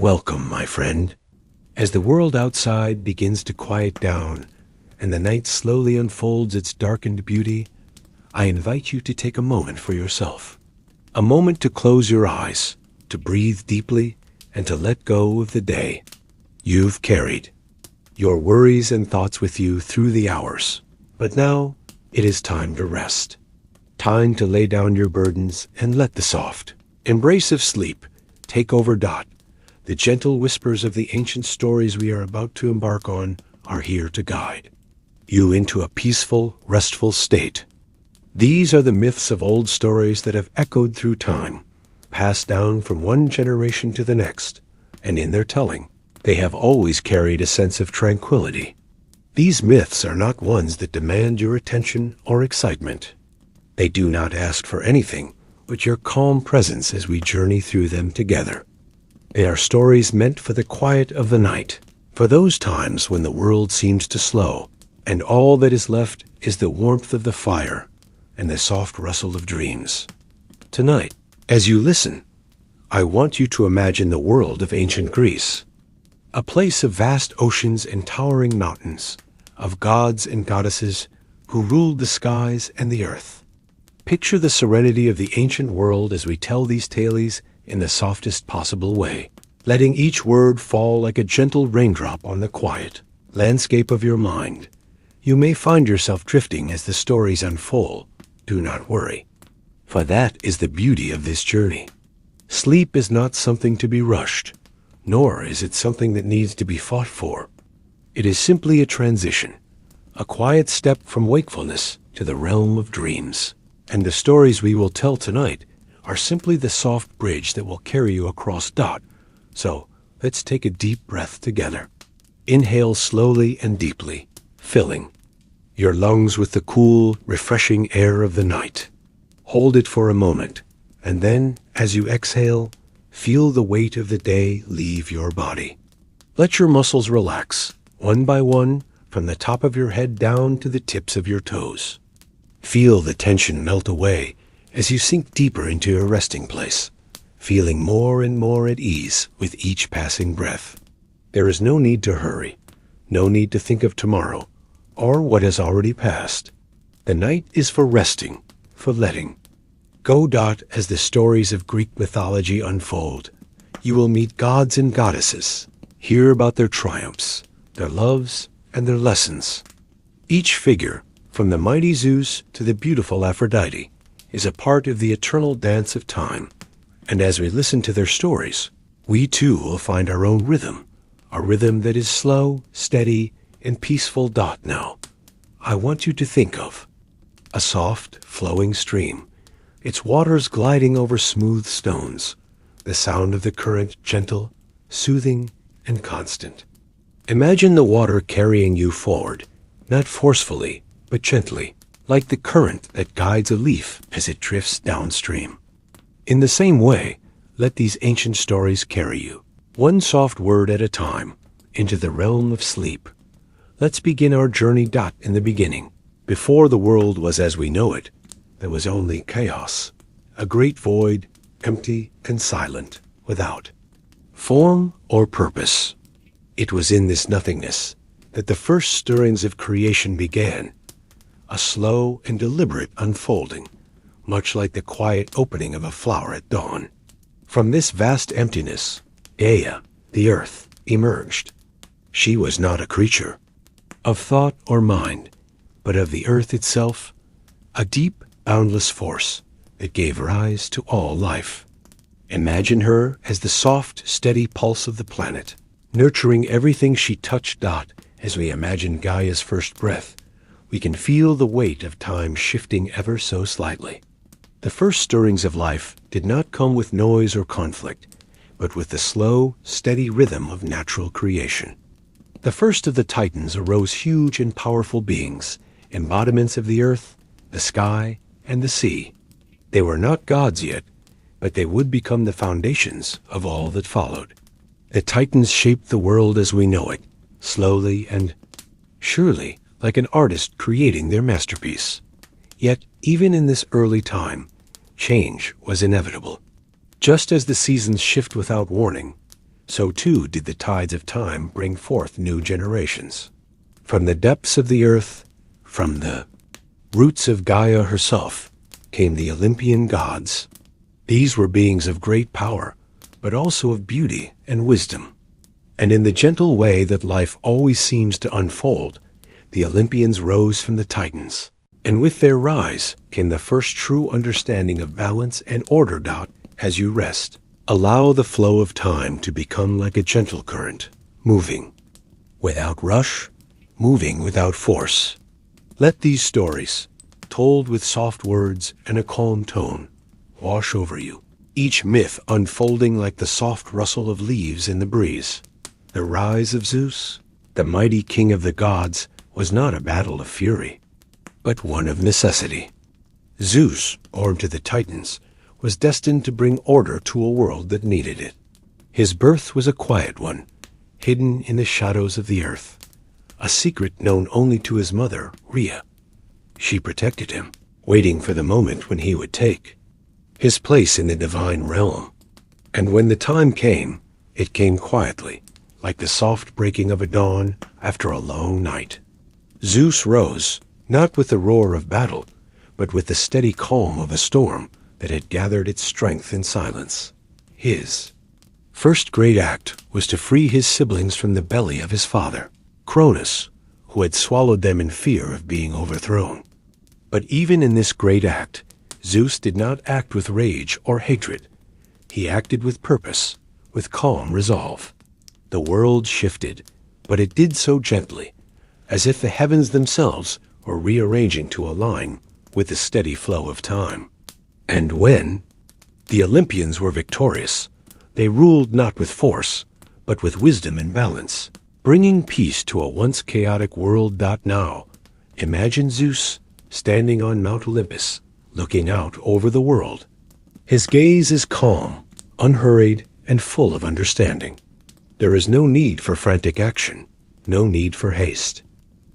Welcome, my friend. As the world outside begins to quiet down and the night slowly unfolds its darkened beauty, I invite you to take a moment for yourself. A moment to close your eyes, to breathe deeply, and to let go of the day you've carried your worries and thoughts with you through the hours. But now it is time to rest. Time to lay down your burdens and let the soft embrace of sleep take over. The gentle whispers of the ancient stories we are about to embark on are here to guide you into a peaceful, restful state. These are the myths of old stories that have echoed through time, passed down from one generation to the next, and in their telling, they have always carried a sense of tranquility. These myths are not ones that demand your attention or excitement. They do not ask for anything but your calm presence as we journey through them together. They are stories meant for the quiet of the night, for those times when the world seems to slow, and all that is left is the warmth of the fire and the soft rustle of dreams. Tonight, as you listen, I want you to imagine the world of ancient Greece, a place of vast oceans and towering mountains, of gods and goddesses who ruled the skies and the earth. Picture the serenity of the ancient world as we tell these tales in the softest possible way, letting each word fall like a gentle raindrop on the quiet landscape of your mind. You may find yourself drifting as the stories unfold. Do not worry, for that is the beauty of this journey. Sleep is not something to be rushed, nor is it something that needs to be fought for. It is simply a transition, a quiet step from wakefulness to the realm of dreams. And the stories we will tell tonight are simply the soft bridge that will carry you across. So let's take a deep breath together. Inhale slowly and deeply, filling your lungs with the cool, refreshing air of the night. Hold it for a moment, and then, as you exhale, feel the weight of the day leave your body. Let your muscles relax, one by one, from the top of your head down to the tips of your toes. Feel the tension melt away as you sink deeper into your resting place, feeling more and more at ease with each passing breath. There is no need to hurry, no need to think of tomorrow or what has already passed. The night is for resting, for letting go. As the stories of Greek mythology unfold, you will meet gods and goddesses, hear about their triumphs, their loves, and their lessons. Each figure, from the mighty Zeus to the beautiful Aphrodite, is a part of the eternal dance of time. And as we listen to their stories, we too will find our own rhythm, a rhythm that is slow, steady, and peaceful. Now, I want you to think of a soft, flowing stream, its waters gliding over smooth stones, the sound of the current gentle, soothing, and constant. Imagine the water carrying you forward, not forcefully, but gently, like the current that guides a leaf as it drifts downstream. In the same way, let these ancient stories carry you, one soft word at a time, into the realm of sleep. Let's begin our journey. In the beginning, before the world was as we know it, there was only chaos, a great void, empty and silent, without form or purpose. It was in this nothingness that the first stirrings of creation began, a slow and deliberate unfolding, much like the quiet opening of a flower at dawn. From this vast emptiness, Gaia, the earth, emerged. She was not a creature of thought or mind, but of the earth itself, a deep, boundless force that gave rise to all life. Imagine her as the soft, steady pulse of the planet, nurturing everything she touched. As we imagine Gaia's first breath, we can feel the weight of time shifting ever so slightly. The first stirrings of life did not come with noise or conflict, but with the slow, steady rhythm of natural creation. The first of the Titans arose huge and powerful beings, embodiments of the earth, the sky, and the sea. They were not gods yet, but they would become the foundations of all that followed. The Titans shaped the world as we know it, slowly and surely, like an artist creating their masterpiece. Yet, even in this early time, change was inevitable. Just as the seasons shift without warning, so too did the tides of time bring forth new generations. From the depths of the earth, from the roots of Gaia herself, came the Olympian gods. These were beings of great power, but also of beauty and wisdom. And in the gentle way that life always seems to unfold, the Olympians rose from the Titans. And with their rise came the first true understanding of balance and order. As you rest, allow the flow of time to become like a gentle current, moving without rush, moving without force. Let these stories, told with soft words and a calm tone, wash over you, each myth unfolding like the soft rustle of leaves in the breeze. The rise of Zeus, the mighty king of the gods, was not a battle of fury, but one of necessity. Zeus, born to the Titans, was destined to bring order to a world that needed it. His birth was a quiet one, hidden in the shadows of the earth, a secret known only to his mother, Rhea. She protected him, waiting for the moment when he would take his place in the divine realm. And when the time came, it came quietly, like the soft breaking of a dawn after a long night. Zeus rose, not with the roar of battle, but with the steady calm of a storm that had gathered its strength in silence. His first great act was to free his siblings from the belly of his father, Cronus, who had swallowed them in fear of being overthrown. But even in this great act, Zeus did not act with rage or hatred. He acted with purpose, with calm resolve. The world shifted, but it did so gently, as if the heavens themselves were rearranging to align with the steady flow of time. And when the Olympians were victorious, they ruled not with force, but with wisdom and balance, bringing peace to a once chaotic world. Now, imagine Zeus standing on Mount Olympus, looking out over the world. His gaze is calm, unhurried, and full of understanding. There is no need for frantic action, no need for haste.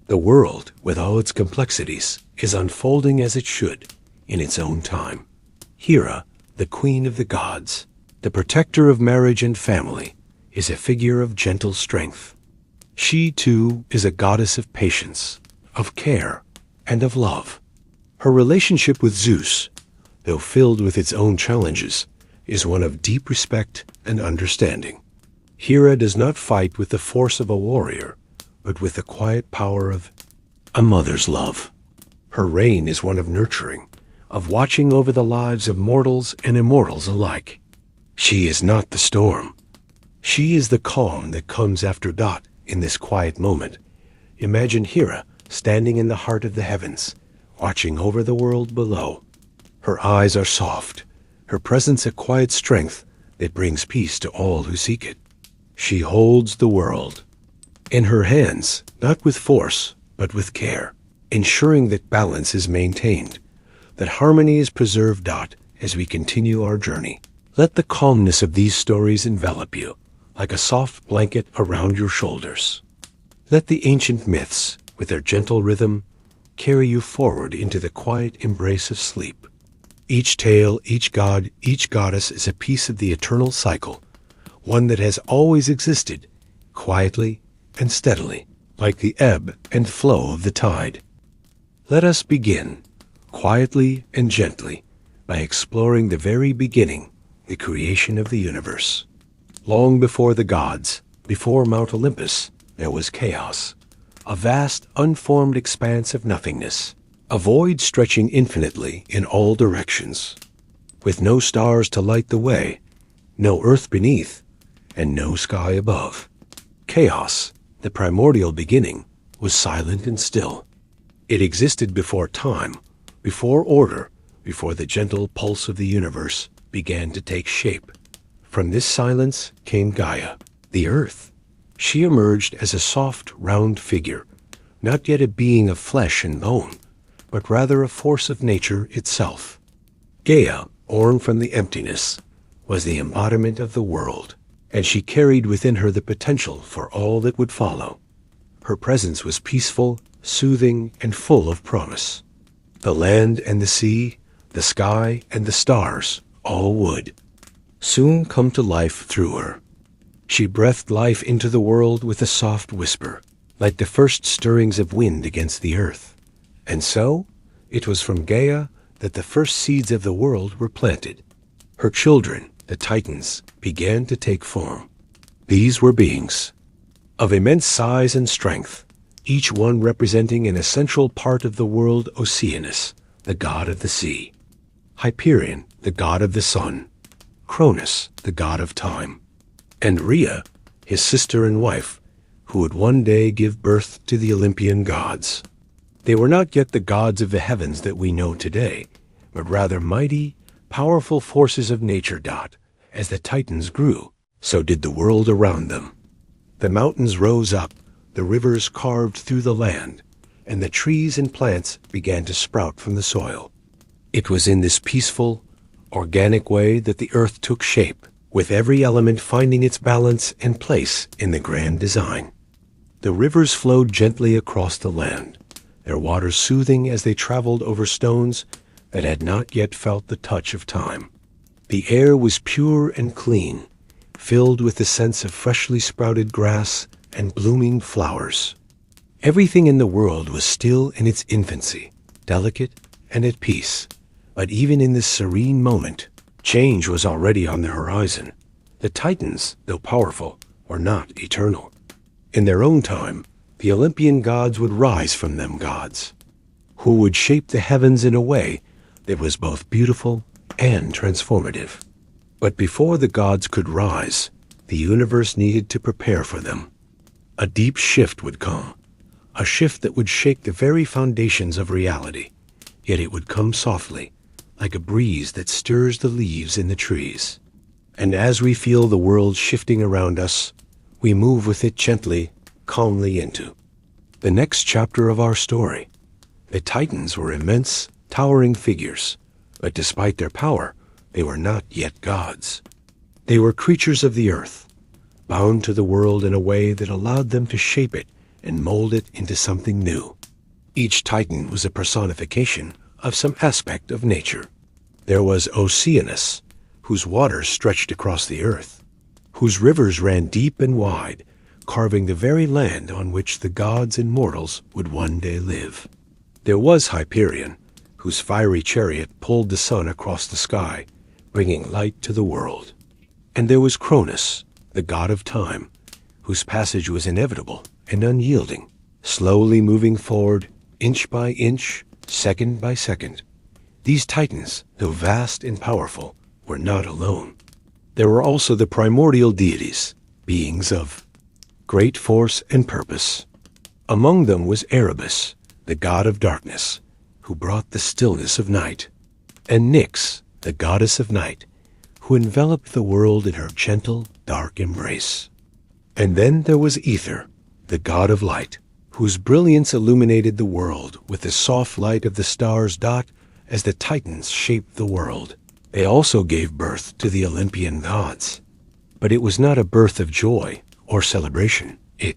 The world, with all its complexities, is unfolding as it should, in its own time. Hera, the queen of the gods, the protector of marriage and family, is a figure of gentle strength. She, too, is a goddess of patience, of care, and of love. Her relationship with Zeus, though filled with its own challenges, is one of deep respect and understanding. Hera does not fight with the force of a warrior, but with the quiet power of a mother's love. Her reign is one of nurturing, of watching over the lives of mortals and immortals alike. She is not the storm. She is the calm that comes after in this quiet moment. Imagine Hera standing in the heart of the heavens, watching over the world below. Her eyes are soft, her presence a quiet strength that brings peace to all who seek it. She holds the world in her hands, not with force, but with care, ensuring that balance is maintained, that harmony is preserved. As we continue our journey, let the calmness of these stories envelop you, like a soft blanket around your shoulders. Let the ancient myths, with their gentle rhythm, carry you forward into the quiet embrace of sleep. Each tale, each god, each goddess is a piece of the eternal cycle, one that has always existed, quietly and steadily, like the ebb and flow of the tide. Let us begin, quietly and gently, by exploring the very beginning, the creation of the universe. Long before the gods, before Mount Olympus, there was chaos, a vast, unformed expanse of nothingness, a void stretching infinitely in all directions, with no stars to light the way, no earth beneath, and no sky above. Chaos, the primordial beginning, was silent and still. It existed before time, before order, before the gentle pulse of the universe began to take shape. From this silence came Gaia, the earth. She emerged as a soft, round figure, not yet a being of flesh and bone, but rather a force of nature itself. Gaia, born from the emptiness, was the embodiment of the world, and she carried within her the potential for all that would follow. Her presence was peaceful, soothing, and full of promise. The land and the sea, the sky and the stars, all would soon come to life through her. She breathed life into the world with a soft whisper, like the first stirrings of wind against the earth. And so, it was from Gaia that the first seeds of the world were planted. Her children, the Titans, began to take form. These were beings of immense size and strength, each one representing an essential part of the world: Oceanus, the god of the sea; Hyperion, the god of the sun; Cronus, the god of time; and Rhea, his sister and wife, who would one day give birth to the Olympian gods. They were not yet the gods of the heavens that we know today, but rather mighty, powerful forces of nature. As the Titans grew, so did the world around them. The mountains rose up, the rivers carved through the land, and the trees and plants began to sprout from the soil. It was in this peaceful, organic way that the earth took shape, with every element finding its balance and place in the grand design. The rivers flowed gently across the land, their waters soothing as they traveled over stones that had not yet felt the touch of time. The air was pure and clean, filled with the sense of freshly sprouted grass and blooming flowers. Everything in the world was still in its infancy, delicate and at peace. But even in this serene moment, change was already on the horizon. The Titans, though powerful, were not eternal. In their own time, the Olympian gods would rise from them gods, who would shape the heavens in a way that was both beautiful and transformative. But before the gods could rise, the universe needed to prepare for them. A deep shift would come, a shift that would shake the very foundations of reality, yet it would come softly, like a breeze that stirs the leaves in the trees. And as we feel the world shifting around us, we move with it gently, calmly into the next chapter of our story. The Titans were immense, towering figures, but despite their power, they were not yet gods. They were creatures of the earth, bound to the world in a way that allowed them to shape it and mold it into something new. Each Titan was a personification of some aspect of nature. There was Oceanus, whose waters stretched across the earth, whose rivers ran deep and wide, carving the very land on which the gods and mortals would one day live. There was Hyperion, whose fiery chariot pulled the sun across the sky, bringing light to the world. And there was Cronus, the god of time, whose passage was inevitable and unyielding, slowly moving forward, inch by inch, second by second. These Titans, though vast and powerful, were not alone. There were also the primordial deities, beings of great force and purpose. Among them was Erebus, the god of darkness, who brought the stillness of night, and Nyx, the goddess of night, who enveloped the world in her gentle, dark embrace. And then there was Ether, the god of light, whose brilliance illuminated the world with the soft light of the stars. As the Titans shaped the world, they also gave birth to the Olympian gods. But it was not a birth of joy or celebration. It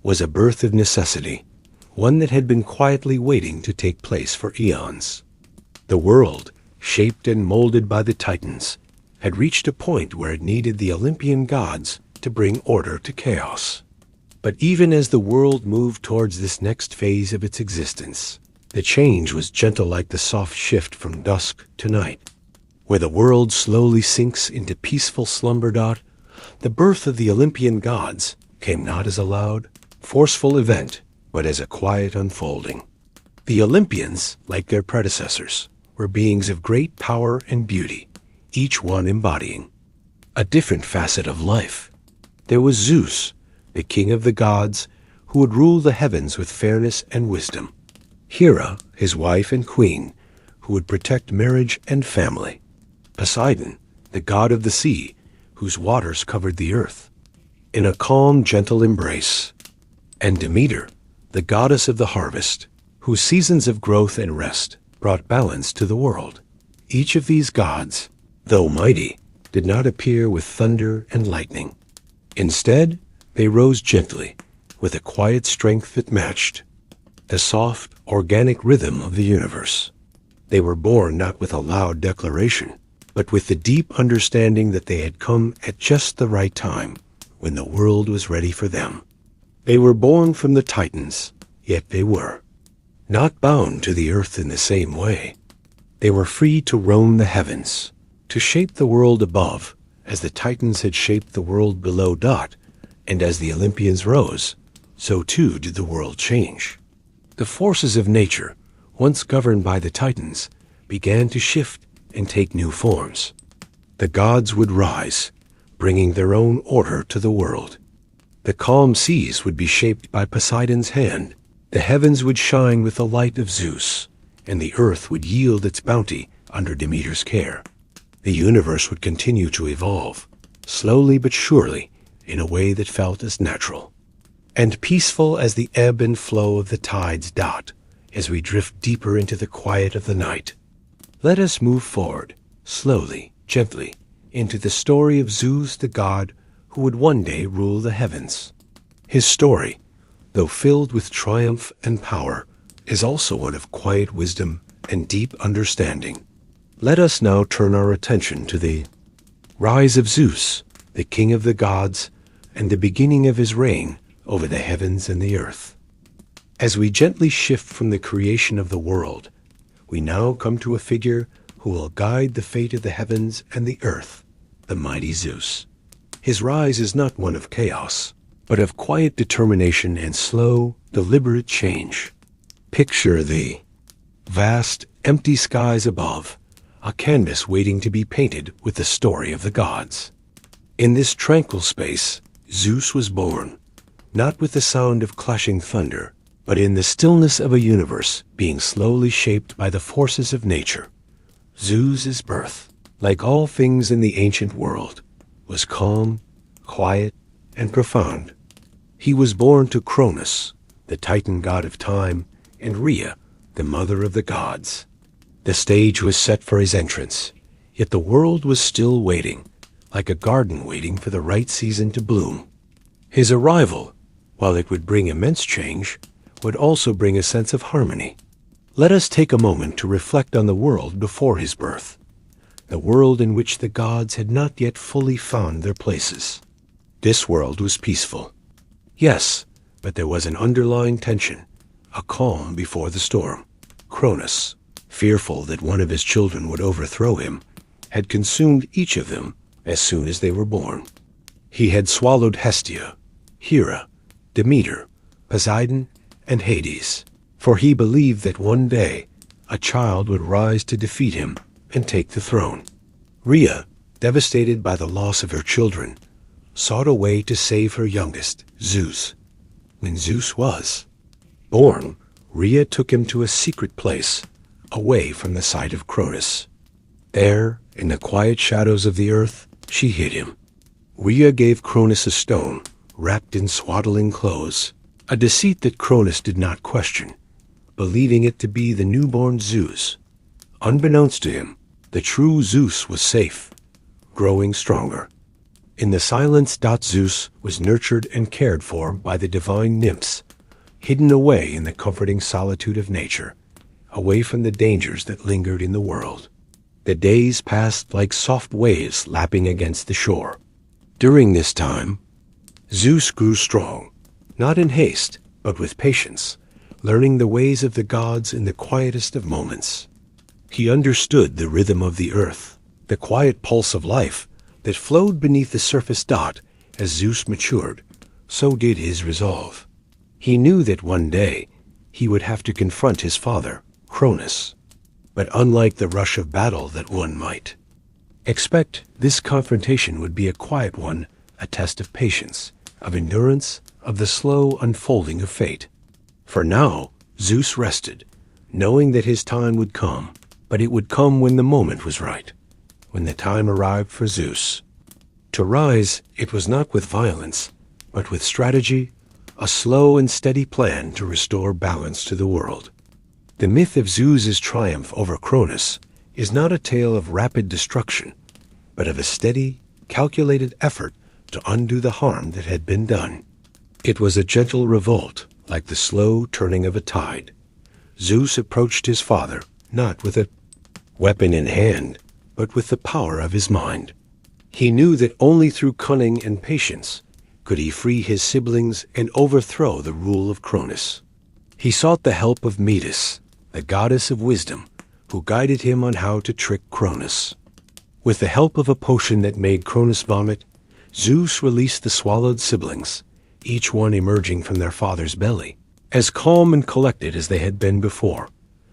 was a birth of necessity, one that had been quietly waiting to take place for eons. The world, shaped and molded by the Titans, had reached a point where it needed the Olympian gods to bring order to chaos. But even as the world moved towards this next phase of its existence, the change was gentle, like the soft shift from dusk to night. Where the world slowly sinks into peaceful slumber. The birth of the Olympian gods came not as a loud, forceful event, but as a quiet unfolding. The Olympians, like their predecessors, were beings of great power and beauty, each one embodying a different facet of life. There was Zeus, the king of the gods, who would rule the heavens with fairness and wisdom. Hera, his wife and queen, who would protect marriage and family. Poseidon, the god of the sea, whose waters covered the earth in a calm, gentle embrace. And Demeter, the goddess of the harvest, whose seasons of growth and rest brought balance to the world. Each of these gods, though mighty, did not appear with thunder and lightning. Instead, they rose gently, with a quiet strength that matched the soft, organic rhythm of the universe. They were born not with a loud declaration, but with the deep understanding that they had come at just the right time, when the world was ready for them. They were born from the Titans, yet they were not bound to the earth in the same way. They were free to roam the heavens, to shape the world above, as the Titans had shaped the world below. And as the Olympians rose, so too did the world change. The forces of nature, once governed by the Titans, began to shift and take new forms. The gods would rise, bringing their own order to the world. The calm seas would be shaped by Poseidon's hand, the heavens would shine with the light of Zeus, and the earth would yield its bounty under Demeter's care. The universe would continue to evolve, slowly but surely, in a way that felt as natural and peaceful as the ebb and flow of the tides. As we drift deeper into the quiet of the night, let us move forward, slowly, gently, into the story of Zeus, the god who would one day rule the heavens. His story, though filled with triumph and power, is also one of quiet wisdom and deep understanding. Let us now turn our attention to the rise of Zeus, the king of the gods, and the beginning of his reign over the heavens and the earth. As we gently shift from the creation of the world, we now come to a figure who will guide the fate of the heavens and the earth, the mighty Zeus. His rise is not one of chaos, but of quiet determination and slow, deliberate change. Picture the vast, empty skies above, a canvas waiting to be painted with the story of the gods. In this tranquil space, Zeus was born, not with the sound of clashing thunder, but in the stillness of a universe being slowly shaped by the forces of nature. Zeus's birth, like all things in the ancient world, was calm, quiet, and profound. He was born to Cronus, the Titan god of time, and Rhea, the mother of the gods. The stage was set for his entrance, yet the world was still waiting, like a garden waiting for the right season to bloom. His arrival, while it would bring immense change, would also bring a sense of harmony. Let us take a moment to reflect on the world before his birth, the world in which the gods had not yet fully found their places. This world was peaceful. Yes, but there was an underlying tension, a calm before the storm. Cronus, fearful that one of his children would overthrow him, had consumed each of them as soon as they were born. He had swallowed Hestia, Hera, Demeter, Poseidon, and Hades, for he believed that one day a child would rise to defeat him and take the throne. Rhea, devastated by the loss of her children, sought a way to save her youngest, Zeus. When Zeus was born, Rhea took him to a secret place, away from the sight of Cronus. There, in the quiet shadows of the earth, she hid him. Rhea gave Cronus a stone, wrapped in swaddling clothes, a deceit that Cronus did not question, believing it to be the newborn Zeus. Unbeknownst to him, the true Zeus was safe, growing stronger. In the silence, Zeus was nurtured and cared for by the divine nymphs, hidden away in the comforting solitude of nature, away from the dangers that lingered in the world. The days passed like soft waves lapping against the shore. During this time, Zeus grew strong, not in haste, but with patience, learning the ways of the gods in the quietest of moments. He understood the rhythm of the earth, the quiet pulse of life that flowed beneath the surface. As Zeus matured, so did his resolve. He knew that one day he would have to confront his father, Cronus. But unlike the rush of battle that one might expect, this confrontation would be a quiet one, a test of patience, of endurance, of the slow unfolding of fate. For now, Zeus rested, knowing that his time would come, but it would come when the moment was right, when the time arrived for Zeus. To rise, it was not with violence, but with strategy, a slow and steady plan to restore balance to the world. The myth of Zeus's triumph over Cronus is not a tale of rapid destruction, but of a steady, calculated effort to undo the harm that had been done. It was a gentle revolt, like the slow turning of a tide. Zeus approached his father, not with a weapon in hand, but with the power of his mind. He knew that only through cunning and patience could he free his siblings and overthrow the rule of Cronus. He sought the help of Metis, the goddess of wisdom, who guided him on how to trick Cronus. With the help of a potion that made Cronus vomit, Zeus released the swallowed siblings, each one emerging from their father's belly, as calm and collected as they had been before.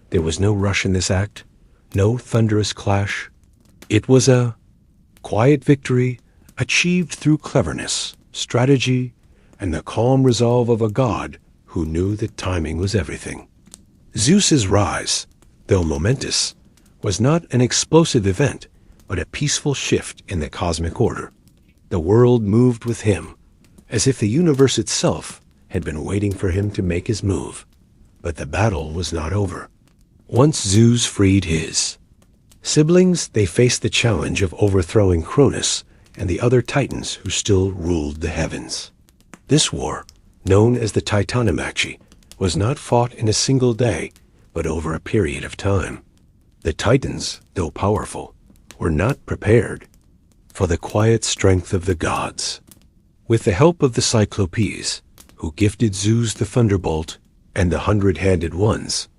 There was no rush in this act, no thunderous clash. It was a quiet victory achieved through cleverness, strategy, and the calm resolve of a god who knew that timing was everything. Zeus's rise, though momentous, was not an explosive event, but a peaceful shift in the cosmic order. The world moved with him, as if the universe itself had been waiting for him to make his move. But the battle was not over. Once Zeus freed his siblings, they faced the challenge of overthrowing Cronus and the other titans who still ruled the heavens. This war, known as the Titanomachy, was not fought in a single day, but over a period of time. The titans, though powerful, were not prepared for the quiet strength of the gods. With the help of the Cyclopes, who gifted Zeus the thunderbolt, and the 100-handed ones,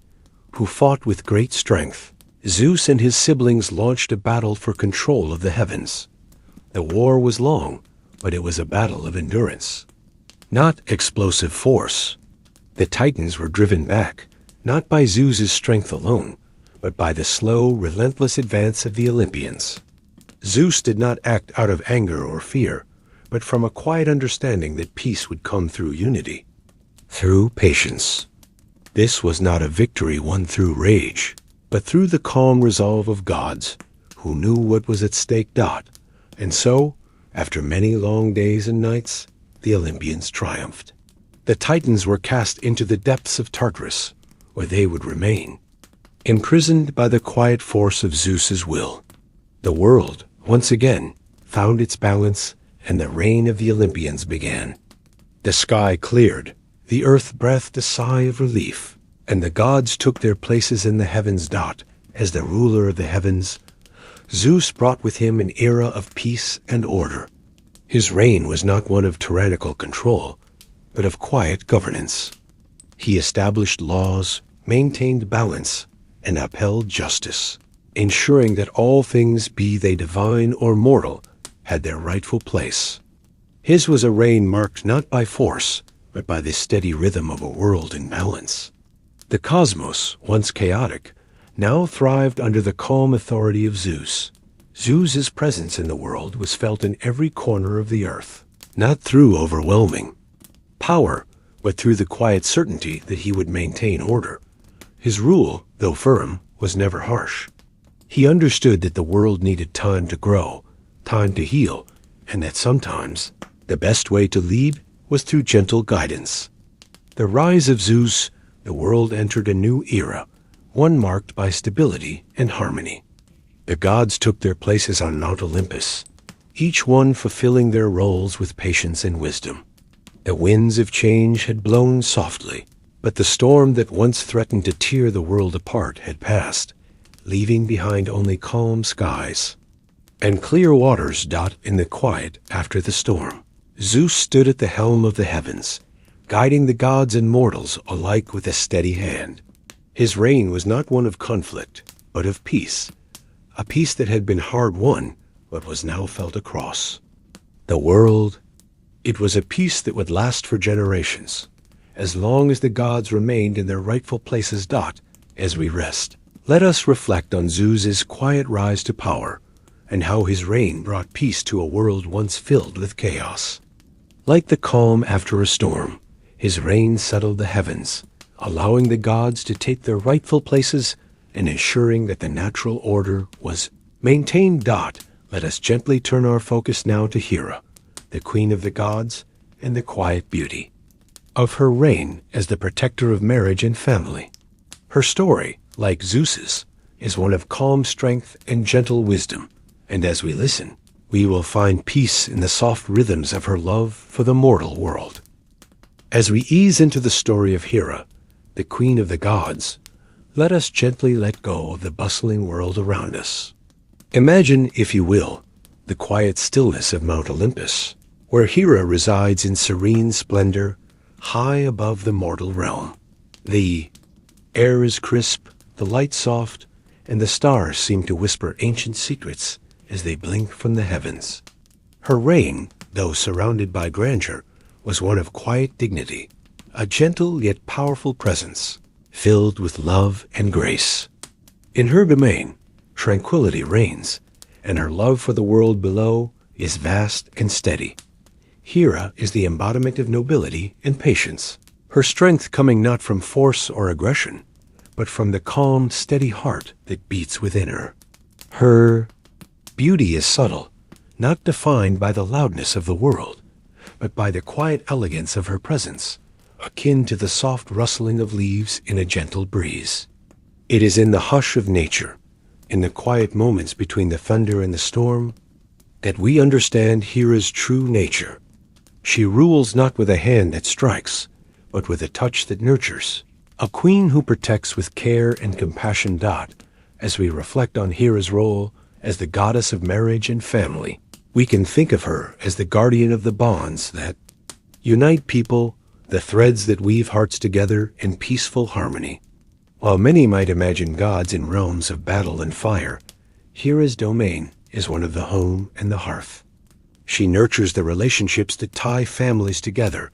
who fought with great strength, Zeus and his siblings launched a battle for control of the heavens. The war was long, but it was a battle of endurance, not explosive force. The Titans were driven back, not by Zeus's strength alone, but by the slow, relentless advance of the Olympians. Zeus did not act out of anger or fear, but from a quiet understanding that peace would come through unity, through patience. This was not a victory won through rage, but through the calm resolve of gods who knew what was at stake. And so, after many long days and nights, the Olympians triumphed. The Titans were cast into the depths of Tartarus, where they would remain, imprisoned by the quiet force of Zeus's will. The world, once again, found its balance, and the reign of the Olympians began. The sky cleared, the earth breathed a sigh of relief, and the gods took their places in the heavens. As the ruler of the heavens, Zeus brought with him an era of peace and order. His reign was not one of tyrannical control, but of quiet governance. He established laws, maintained balance, and upheld justice, ensuring that all things, be they divine or mortal, had their rightful place. His was a reign marked not by force, but by the steady rhythm of a world in balance. The cosmos, once chaotic, now thrived under the calm authority of Zeus. Zeus's presence in the world was felt in every corner of the earth, not through overwhelming power, but through the quiet certainty that he would maintain order. His rule, though firm, was never harsh. He understood that the world needed time to grow, time to heal, and that sometimes the best way to lead was through gentle guidance. The rise of Zeus, the world entered a new era, one marked by stability and harmony. The gods took their places on Mount Olympus, each one fulfilling their roles with patience and wisdom. The winds of change had blown softly, but the storm that once threatened to tear the world apart had passed, leaving behind only calm skies and clear waters. In the quiet after the storm, Zeus stood at the helm of the heavens, guiding the gods and mortals alike with a steady hand. His reign was not one of conflict, but of peace, a peace that had been hard won, but was now felt across the world. It was a peace that would last for generations, as long as the gods remained in their rightful places. As we rest, let us reflect on Zeus's quiet rise to power, and how his reign brought peace to a world once filled with chaos. Like the calm after a storm, his reign settled the heavens, allowing the gods to take their rightful places and ensuring that the natural order was maintained. Let us gently turn our focus now to Hera, the queen of the gods, and the quiet beauty of her reign as the protector of marriage and family. Her story, like Zeus's, is one of calm strength and gentle wisdom, and as we listen, we will find peace in the soft rhythms of her love for the mortal world. As we ease into the story of Hera, the queen of the gods, let us gently let go of the bustling world around us. Imagine, if you will, the quiet stillness of Mount Olympus. where Hera resides in serene splendor, high above the mortal realm. The air is crisp, the light soft, and the stars seem to whisper ancient secrets as they blink from the heavens. Her reign, though surrounded by grandeur, was one of quiet dignity, a gentle yet powerful presence, filled with love and grace. In her domain, tranquility reigns, and her love for the world below is vast and steady. Hera is the embodiment of nobility and patience, her strength coming not from force or aggression, but from the calm, steady heart that beats within her. Her beauty is subtle, not defined by the loudness of the world, but by the quiet elegance of her presence, akin to the soft rustling of leaves in a gentle breeze. It is in the hush of nature, in the quiet moments between the thunder and the storm, that we understand Hera's true nature. She rules not with a hand that strikes, but with a touch that nurtures, a queen who protects with care and compassion. As we reflect on Hera's role as the goddess of marriage and family, we can think of her as the guardian of the bonds that unite people, the threads that weave hearts together in peaceful harmony. While many might imagine gods in realms of battle and fire, Hera's domain is one of the home and the hearth. She nurtures the relationships that tie families together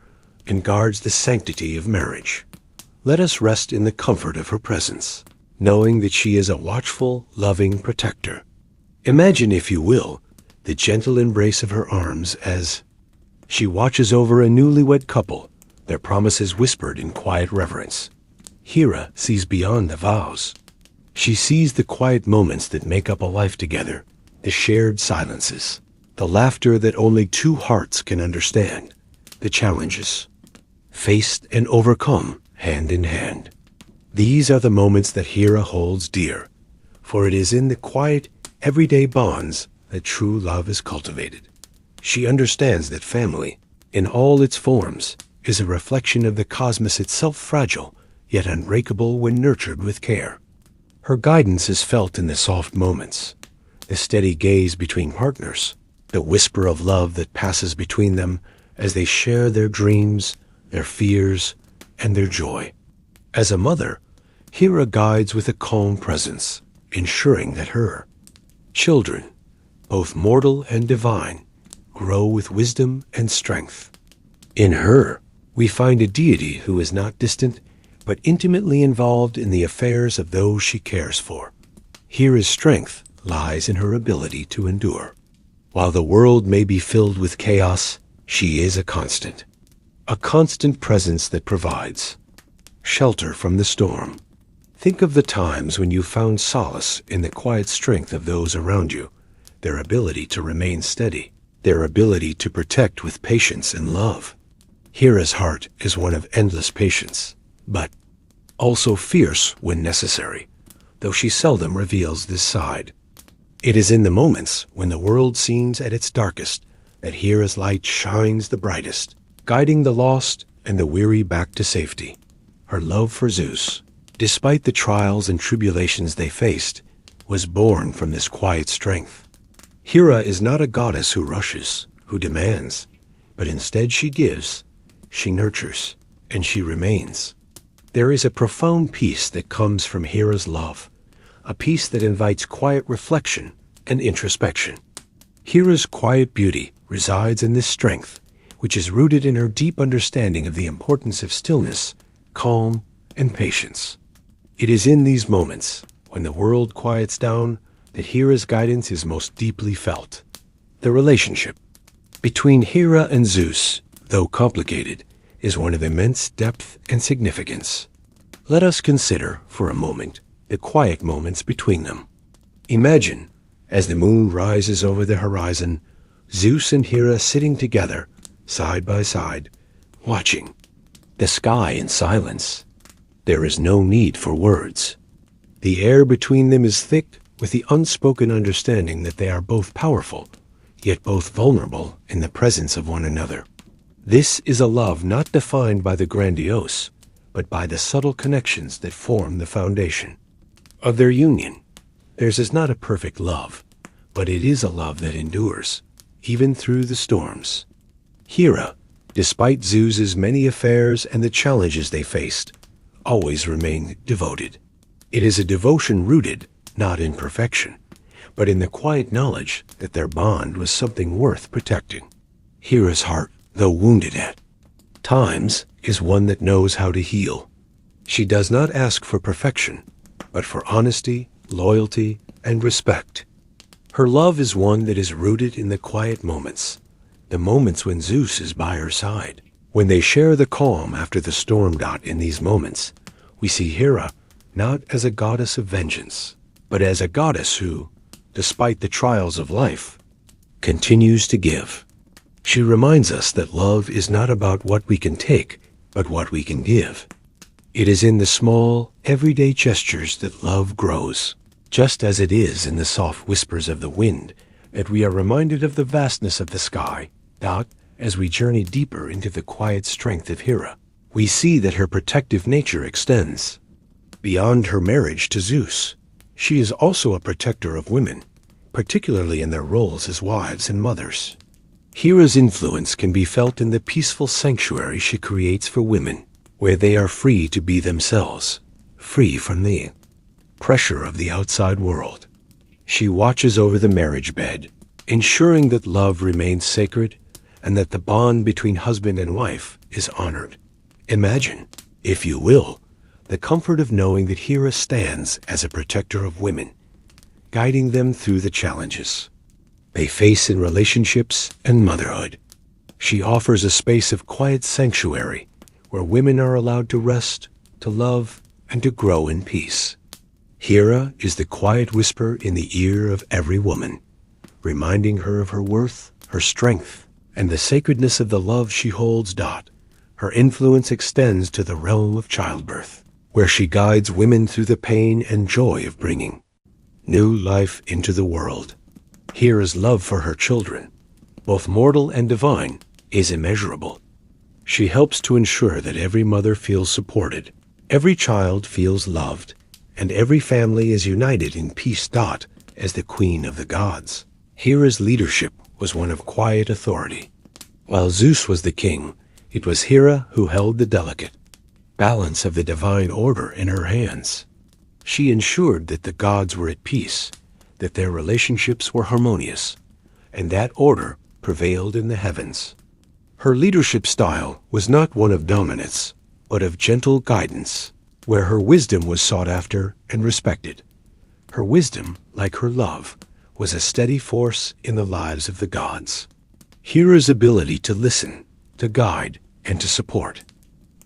and guards the sanctity of marriage. Let us rest in the comfort of her presence, knowing that she is a watchful, loving protector. Imagine, if you will, the gentle embrace of her arms as she watches over a newlywed couple, their promises whispered in quiet reverence. Hera sees beyond the vows. She sees the quiet moments that make up a life together, the shared silences, the laughter that only two hearts can understand, the challenges faced and overcome hand in hand. These are the moments that Hera holds dear, for it is in the quiet, everyday bonds that true love is cultivated. She understands that family, in all its forms, is a reflection of the cosmos itself, fragile, yet unbreakable when nurtured with care. Her guidance is felt in the soft moments, the steady gaze between partners, the whisper of love that passes between them as they share their dreams, their fears, and their joy. As a mother, Hera guides with a calm presence, ensuring that her children, both mortal and divine, grow with wisdom and strength. In her, we find a deity who is not distant, but intimately involved in the affairs of those she cares for. Hera's strength lies in her ability to endure. While the world may be filled with chaos, she is a constant presence that provides shelter from the storm. Think of the times when you found solace in the quiet strength of those around you, their ability to remain steady, their ability to protect with patience and love. Hera's heart is one of endless patience, but also fierce when necessary, though she seldom reveals this side. It is in the moments when the world seems at its darkest that Hera's light shines the brightest, guiding the lost and the weary back to safety. Her love for Zeus, despite the trials and tribulations they faced, was born from this quiet strength. Hera is not a goddess who rushes, who demands, but instead she gives, she nurtures, and she remains. There is a profound peace that comes from Hera's love, a peace that invites quiet reflection and introspection. Hera's quiet beauty resides in this strength, which is rooted in her deep understanding of the importance of stillness, calm, and patience. It is in these moments, when the world quiets down, that Hera's guidance is most deeply felt. The relationship between Hera and Zeus, though complicated, is one of immense depth and significance. Let us consider, for a moment, the quiet moments between them. Imagine, as the moon rises over the horizon, Zeus and Hera sitting together, side by side, watching the sky in silence. There is no need for words. The air between them is thick with the unspoken understanding that they are both powerful, yet both vulnerable in the presence of one another. This is a love not defined by the grandiose, but by the subtle connections that form the foundation of their union. Theirs is not a perfect love, but it is a love that endures, even through the storms. Hera, despite Zeus's many affairs and the challenges they faced, always remained devoted. It is a devotion rooted not in perfection, but in the quiet knowledge that their bond was something worth protecting. Hera's heart, though wounded at times, is one that knows how to heal. She does not ask for perfection, but for honesty, loyalty, and respect. Her love is one that is rooted in the quiet moments, the moments when Zeus is by her side. When they share the calm after the storm. In these moments, we see Hera not as a goddess of vengeance, but as a goddess who, despite the trials of life, continues to give. She reminds us that love is not about what we can take, but what we can give. It is in the small, everyday gestures that love grows, just as it is in the soft whispers of the wind that we are reminded of the vastness of the sky. As we journey deeper into the quiet strength of Hera, we see that her protective nature extends beyond her marriage to Zeus. She is also a protector of women, particularly in their roles as wives and mothers. Hera's influence can be felt in the peaceful sanctuary she creates for women, where they are free to be themselves, free from the pressure of the outside world. She watches over the marriage bed, ensuring that love remains sacred and that the bond between husband and wife is honored. Imagine, if you will, the comfort of knowing that Hera stands as a protector of women, guiding them through the challenges they face in relationships and motherhood. She offers a space of quiet sanctuary where women are allowed to rest, to love, and to grow in peace. Hera is the quiet whisper in the ear of every woman, reminding her of her worth, her strength, and the sacredness of the love she holds. Her influence extends to the realm of childbirth, where she guides women through the pain and joy of bringing new life into the world. Hera's love for her children, both mortal and divine, is immeasurable. She helps to ensure that every mother feels supported, every child feels loved, and every family is united in peace. As the queen of the gods, Hera's leadership was one of quiet authority. While Zeus was the king, it was Hera who held the delicate balance of the divine order in her hands. She ensured that the gods were at peace, that their relationships were harmonious, and that order prevailed in the heavens. Her leadership style was not one of dominance, but of gentle guidance, where her wisdom was sought after and respected. Her wisdom, like her love, was a steady force in the lives of the gods. Hera's ability to listen, to guide, and to support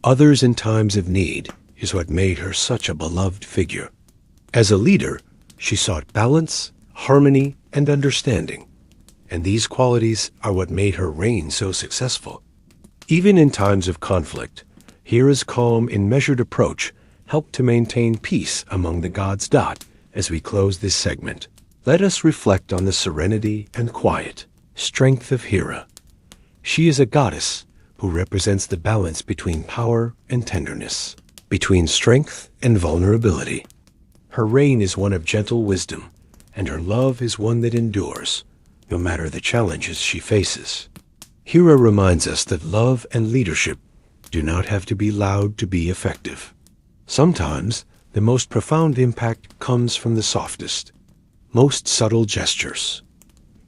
others in times of need is what made her such a beloved figure. As a leader, she sought balance, harmony, and understanding, and these qualities are what made her reign so successful. Even in times of conflict, Hera's calm and measured approach helped to maintain peace among the gods. As we close this segment, let us reflect on the serenity and quiet strength of Hera. She is a goddess who represents the balance between power and tenderness, between strength and vulnerability. Her reign is one of gentle wisdom, and her love is one that endures, no matter the challenges she faces. Hera reminds us that love and leadership do not have to be loud to be effective. Sometimes, the most profound impact comes from the softest, most subtle gestures.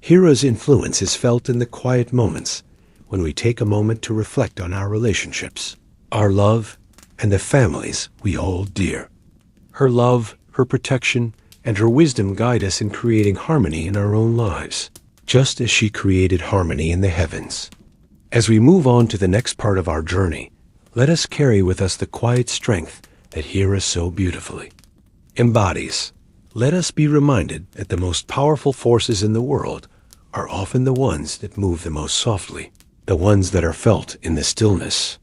Hera's influence is felt in the quiet moments when we take a moment to reflect on our relationships, our love, and the families we hold dear. Her love, her protection, and her wisdom guide us in creating harmony in our own lives, just as she created harmony in the heavens. As we move on to the next part of our journey, let us carry with us the quiet strength that Hera so beautifully embodies. Let us be reminded that the most powerful forces in the world are often the ones that move the most softly, the ones that are felt in the stillness.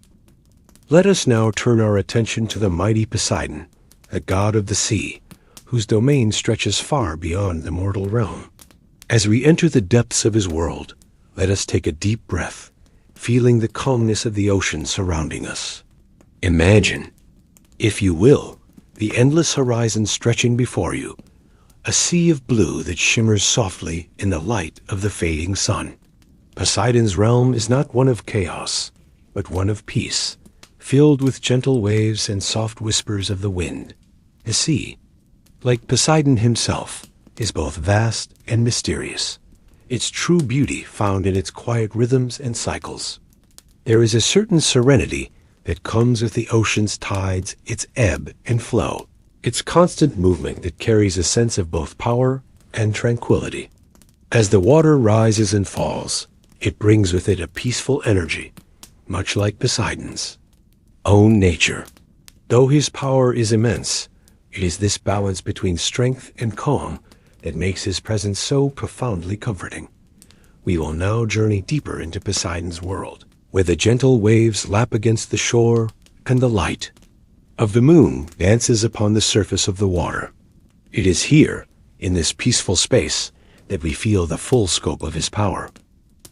Let us now turn our attention to the mighty Poseidon, the god of the sea, whose domain stretches far beyond the mortal realm. As we enter the depths of his world, let us take a deep breath, feeling the calmness of the ocean surrounding us. Imagine, if you will, the endless horizon stretching before you, a sea of blue that shimmers softly in the light of the fading sun. Poseidon's realm is not one of chaos, but one of peace, filled with gentle waves and soft whispers of the wind. The sea, like Poseidon himself, is both vast and mysterious, its true beauty found in its quiet rhythms and cycles. There is a certain serenity that comes with the ocean's tides, its ebb and flow, its constant movement that carries a sense of both power and tranquility. As the water rises and falls, it brings with it a peaceful energy, much like Poseidon's own nature. Though his power is immense, it is this balance between strength and calm that makes his presence so profoundly comforting. We will now journey deeper into Poseidon's world, where the gentle waves lap against the shore and the light of the moon dances upon the surface of the water. It is here, in this peaceful space, that we feel the full scope of his power.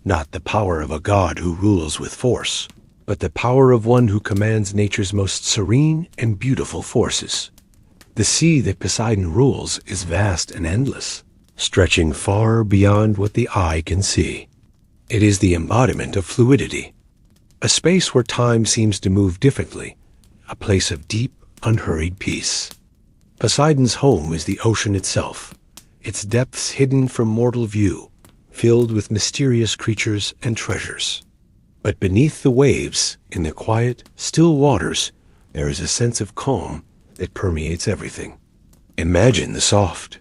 Not the power of a god who rules with force, but the power of one who commands nature's most serene and beautiful forces. The sea that Poseidon rules is vast and endless, stretching far beyond what the eye can see. It is the embodiment of fluidity, a space where time seems to move differently, a place of deep, unhurried peace. Poseidon's home is the ocean itself, its depths hidden from mortal view, filled with mysterious creatures and treasures. But beneath the waves, in the quiet, still waters, there is a sense of calm that permeates everything. Imagine the soft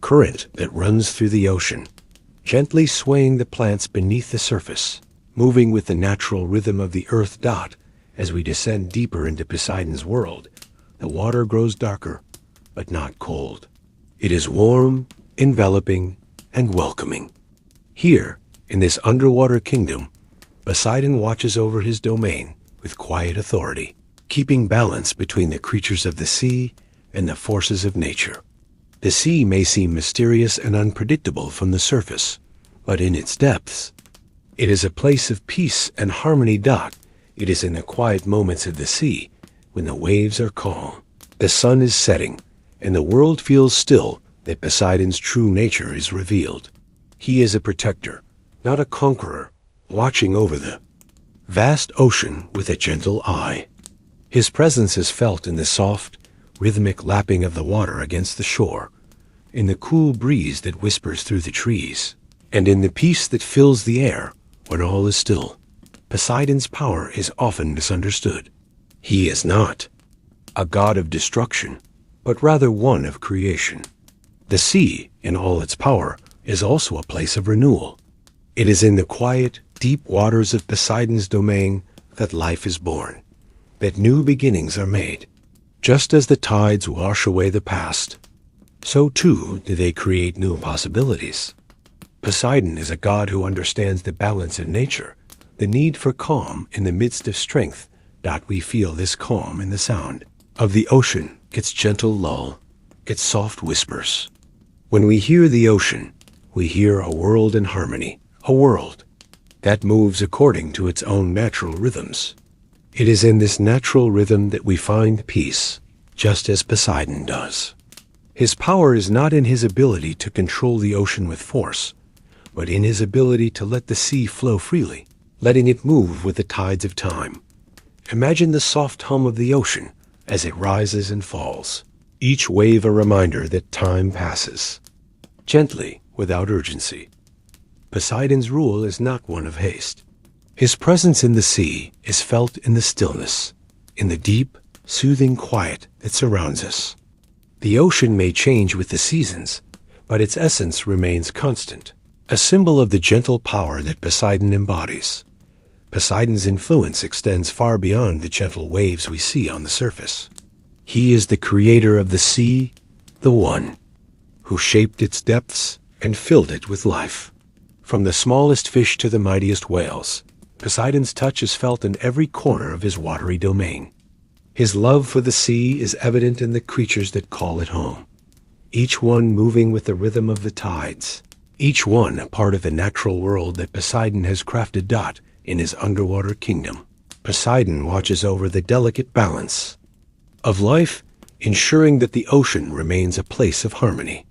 current that runs through the ocean, gently swaying the plants beneath the surface, moving with the natural rhythm of the earth dot. As we descend deeper into Poseidon's world, the water grows darker, but not cold. It is warm, enveloping, and welcoming. Here, in this underwater kingdom, Poseidon watches over his domain with quiet authority, keeping balance between the creatures of the sea and the forces of nature. The sea may seem mysterious and unpredictable from the surface, but in its depths, it is a place of peace and harmony. It is in the quiet moments of the sea, when the waves are calm, the sun is setting, and the world feels still, that Poseidon's true nature is revealed. He is a protector, not a conqueror, watching over the vast ocean with a gentle eye. His presence is felt in the soft, rhythmic lapping of the water against the shore, in the cool breeze that whispers through the trees, and in the peace that fills the air when all is still. Poseidon's power is often misunderstood. He is not a god of destruction, but rather one of creation. The sea, in all its power, is also a place of renewal. It is in the quiet, deep waters of Poseidon's domain that life is born, that new beginnings are made. Just as the tides wash away the past, so too do they create new possibilities. Poseidon is a god who understands the balance in nature, the need for calm in the midst of strength. We feel this calm in the sound of the ocean, its gentle lull, its soft whispers. When we hear the ocean, we hear a world in harmony, a world that moves according to its own natural rhythms. It is in this natural rhythm that we find peace, just as Poseidon does. His power is not in his ability to control the ocean with force, but in his ability to let the sea flow freely, letting it move with the tides of time. Imagine the soft hum of the ocean as it rises and falls, each wave a reminder that time passes, gently, without urgency. Poseidon's rule is not one of haste. His presence in the sea is felt in the stillness, in the deep, soothing quiet that surrounds us. The ocean may change with the seasons, but its essence remains constant, a symbol of the gentle power that Poseidon embodies. Poseidon's influence extends far beyond the gentle waves we see on the surface. He is the creator of the sea, the one who shaped its depths and filled it with life. From the smallest fish to the mightiest whales, Poseidon's touch is felt in every corner of his watery domain. His love for the sea is evident in the creatures that call it home, each one moving with the rhythm of the tides, each one a part of the natural world that Poseidon has crafted. In his underwater kingdom, Poseidon watches over the delicate balance of life, ensuring that the ocean remains a place of harmony.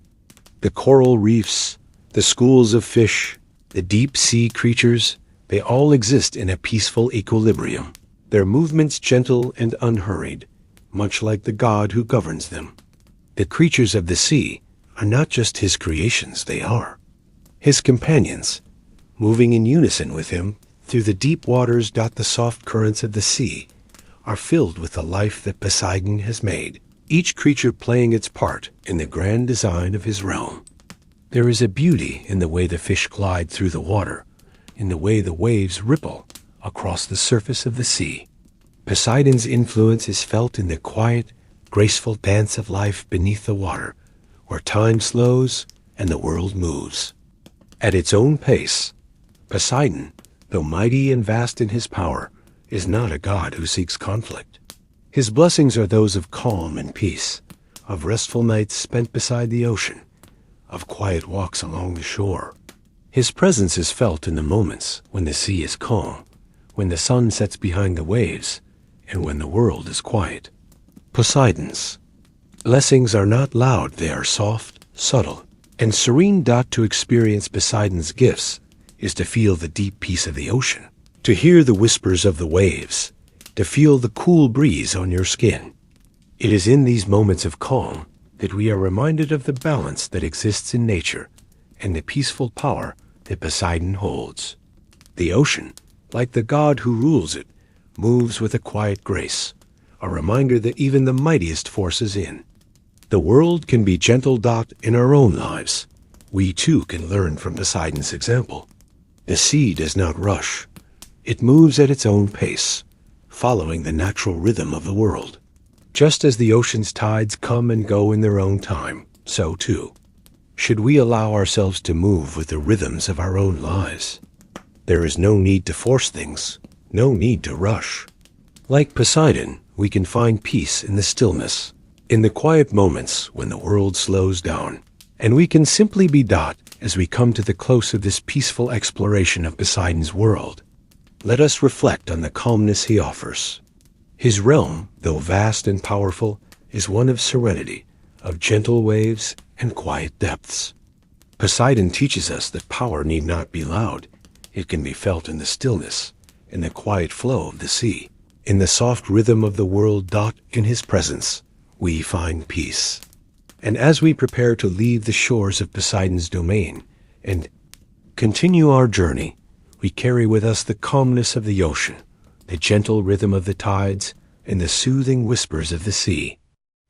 The coral reefs, the schools of fish, The deep-sea creatures, they all exist in a peaceful equilibrium, their movements gentle and unhurried, much like the God who governs them. The creatures of the sea are not just his creations, they are his companions, moving in unison with him through the deep waters. The soft currents of the sea are filled with the life that Poseidon has made, each creature playing its part in the grand design of his realm. There is a beauty in the way the fish glide through the water, in the way the waves ripple across the surface of the sea. Poseidon's influence is felt in the quiet, graceful dance of life beneath the water, where time slows and the world moves. At its own pace, Poseidon, though mighty and vast in his power, is not a god who seeks conflict. His blessings are those of calm and peace, of restful nights spent beside the ocean, of quiet walks along the shore. His presence is felt in the moments when the sea is calm, when the sun sets behind the waves, and when the world is quiet. Poseidon's blessings are not loud, they are soft, subtle, and serene. To experience Poseidon's gifts is to feel the deep peace of the ocean, to hear the whispers of the waves, to feel the cool breeze on your skin. It is in these moments of calm that we are reminded of the balance that exists in nature and the peaceful power that Poseidon holds. The ocean, like the god who rules it, moves with a quiet grace, a reminder that even the mightiest force is in. The world can be gentle. In our own lives, we too can learn from Poseidon's example. The sea does not rush. It moves at its own pace, following the natural rhythm of the world. Just as the ocean's tides come and go in their own time, so too should we allow ourselves to move with the rhythms of our own lives. There is no need to force things, no need to rush. Like Poseidon, we can find peace in the stillness, in the quiet moments when the world slows down, and we can simply be. As we come to the close of this peaceful exploration of Poseidon's world, let us reflect on the calmness he offers. His realm, though vast and powerful, is one of serenity, of gentle waves and quiet depths. Poseidon teaches us that power need not be loud. It can be felt in the stillness, in the quiet flow of the sea, in the soft rhythm of the world. In his presence, we find peace. And as we prepare to leave the shores of Poseidon's domain and continue our journey, we carry with us the calmness of the ocean, the gentle rhythm of the tides, and the soothing whispers of the sea.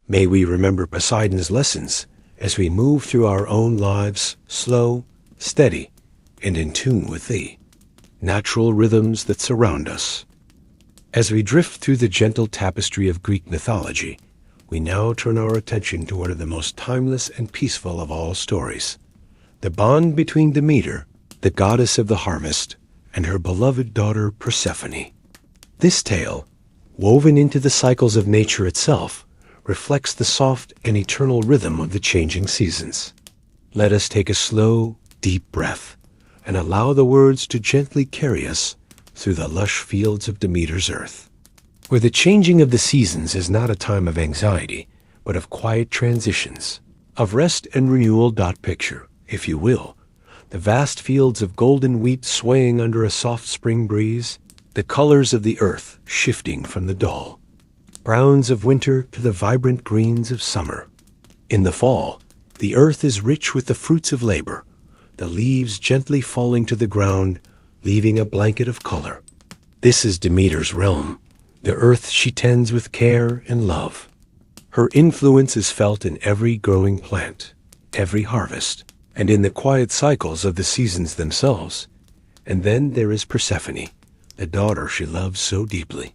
May we remember Poseidon's lessons as we move through our own lives, slow, steady, and in tune with the natural rhythms that surround us. As we drift through the gentle tapestry of Greek mythology, we now turn our attention to one of the most timeless and peaceful of all stories, the bond between Demeter, the goddess of the harvest, and her beloved daughter Persephone. This tale, woven into the cycles of nature itself, reflects the soft and eternal rhythm of the changing seasons. Let us take a slow, deep breath and allow the words to gently carry us through the lush fields of Demeter's earth, where the changing of the seasons is not a time of anxiety, but of quiet transitions, of rest and renewal. Picture, if you will, the vast fields of golden wheat swaying under a soft spring breeze, the colors of the earth shifting from the dull browns of winter to the vibrant greens of summer. In the fall, the earth is rich with the fruits of labor, the leaves gently falling to the ground, leaving a blanket of color. This is Demeter's realm, the earth she tends with care and love. Her influence is felt in every growing plant, every harvest, and in the quiet cycles of the seasons themselves. And then there is Persephone, the daughter she loves so deeply.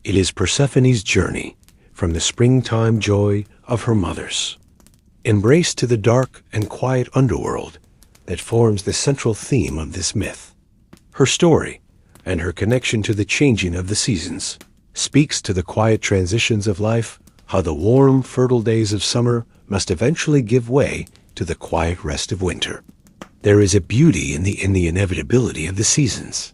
It is Persephone's journey from the springtime joy of her mother's embrace to the dark and quiet underworld that forms the central theme of this myth. Her story, and her connection to the changing of the seasons, speaks to the quiet transitions of life, how the warm, fertile days of summer must eventually give way to the quiet rest of winter. There is a beauty in the inevitability of the seasons,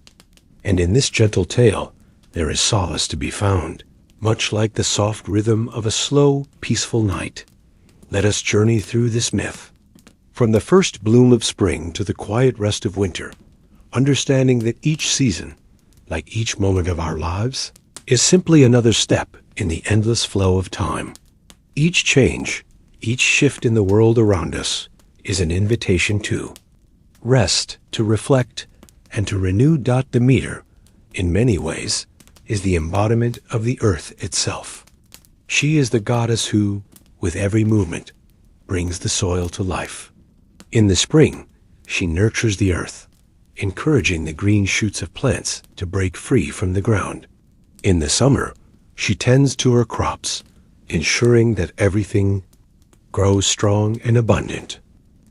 and in this gentle tale there is solace to be found, much like the soft rhythm of a slow, peaceful night. Let us journey through this myth, from the first bloom of spring to the quiet rest of winter, understanding that each season, like each moment of our lives, is simply another step in the endless flow of time. Each change, each shift in the world around us is an invitation to rest, to reflect, and to renew. Demeter, in many ways, is the embodiment of the earth itself. She is the goddess who, with every movement, brings the soil to life. In the spring, she nurtures the earth, encouraging the green shoots of plants to break free from the ground. In the summer, she tends to her crops, ensuring that everything grows strong and abundant.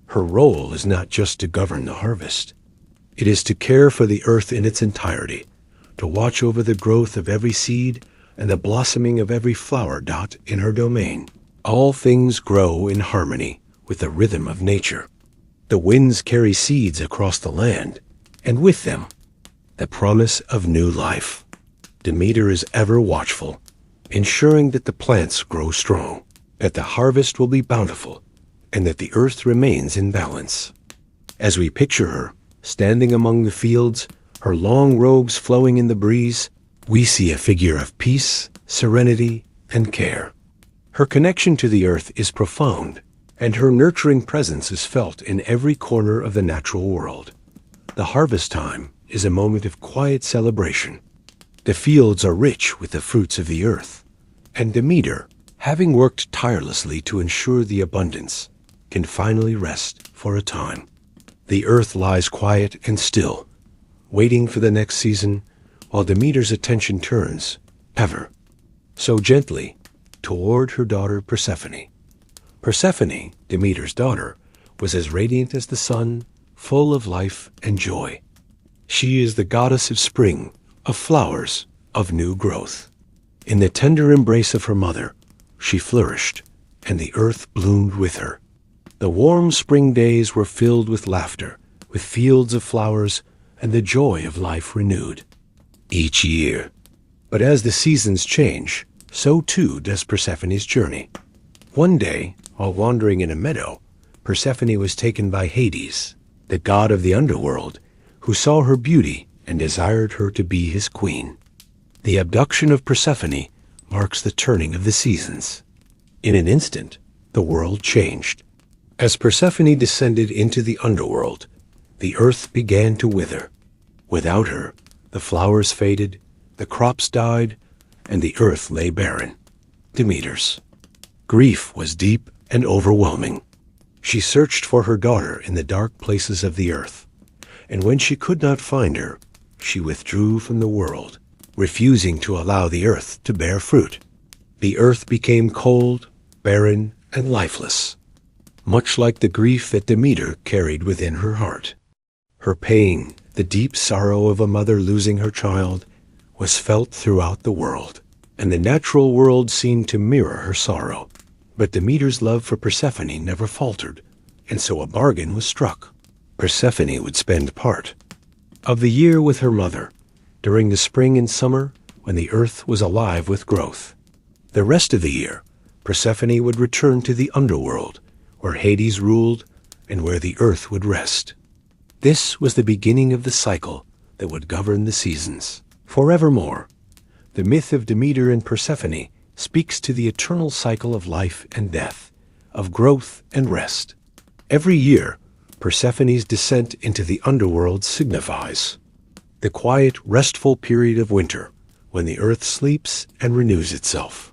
Her role is not just to govern the harvest. It is to care for the earth in its entirety, to watch over the growth of every seed and the blossoming of every flower. In her domain, all things grow in harmony with the rhythm of nature. The winds carry seeds across the land, and with them, the promise of new life. Demeter is ever watchful, ensuring that the plants grow strong, that the harvest will be bountiful, and that the earth remains in balance. As we picture her, standing among the fields, her long robes flowing in the breeze, we see a figure of peace, serenity, and care. Her connection to the earth is profound, and her nurturing presence is felt in every corner of the natural world. The harvest time is a moment of quiet celebration. The fields are rich with the fruits of the earth, and Demeter, having worked tirelessly to ensure the abundance, can finally rest for a time. The earth lies quiet and still, waiting for the next season, while Demeter's attention turns, ever so gently, toward her daughter Persephone. Persephone, Demeter's daughter, was as radiant as the sun, full of life and joy. She is the goddess of spring, of flowers, of new growth. In the tender embrace of her mother, she flourished, and the earth bloomed with her. The warm spring days were filled with laughter, with fields of flowers, and the joy of life renewed. Each year. But as the seasons change, so too does Persephone's journey. One day, while wandering in a meadow, Persephone was taken by Hades, the god of the underworld, who saw her beauty and desired her to be his queen. The abduction of Persephone marks the turning of the seasons. In an instant, the world changed. As Persephone descended into the underworld, the earth began to wither. Without her, the flowers faded, the crops died, and the earth lay barren. Demeter's grief was deep and overwhelming. She searched for her daughter in the dark places of the earth, and when she could not find her, she withdrew from the world, refusing to allow the earth to bear fruit. The earth became cold, barren, and lifeless, much like the grief that Demeter carried within her heart. Her pain, the deep sorrow of a mother losing her child, was felt throughout the world, and the natural world seemed to mirror her sorrow. But Demeter's love for Persephone never faltered, and so a bargain was struck. Persephone would spend part of the year with her mother, during the spring and summer when the earth was alive with growth. The rest of the year, Persephone would return to the underworld, where Hades ruled and where the earth would rest. This was the beginning of the cycle that would govern the seasons forevermore. The myth of Demeter and Persephone speaks to the eternal cycle of life and death, of growth and rest. Every year, Persephone's descent into the underworld signifies the quiet, restful period of winter, when the earth sleeps and renews itself.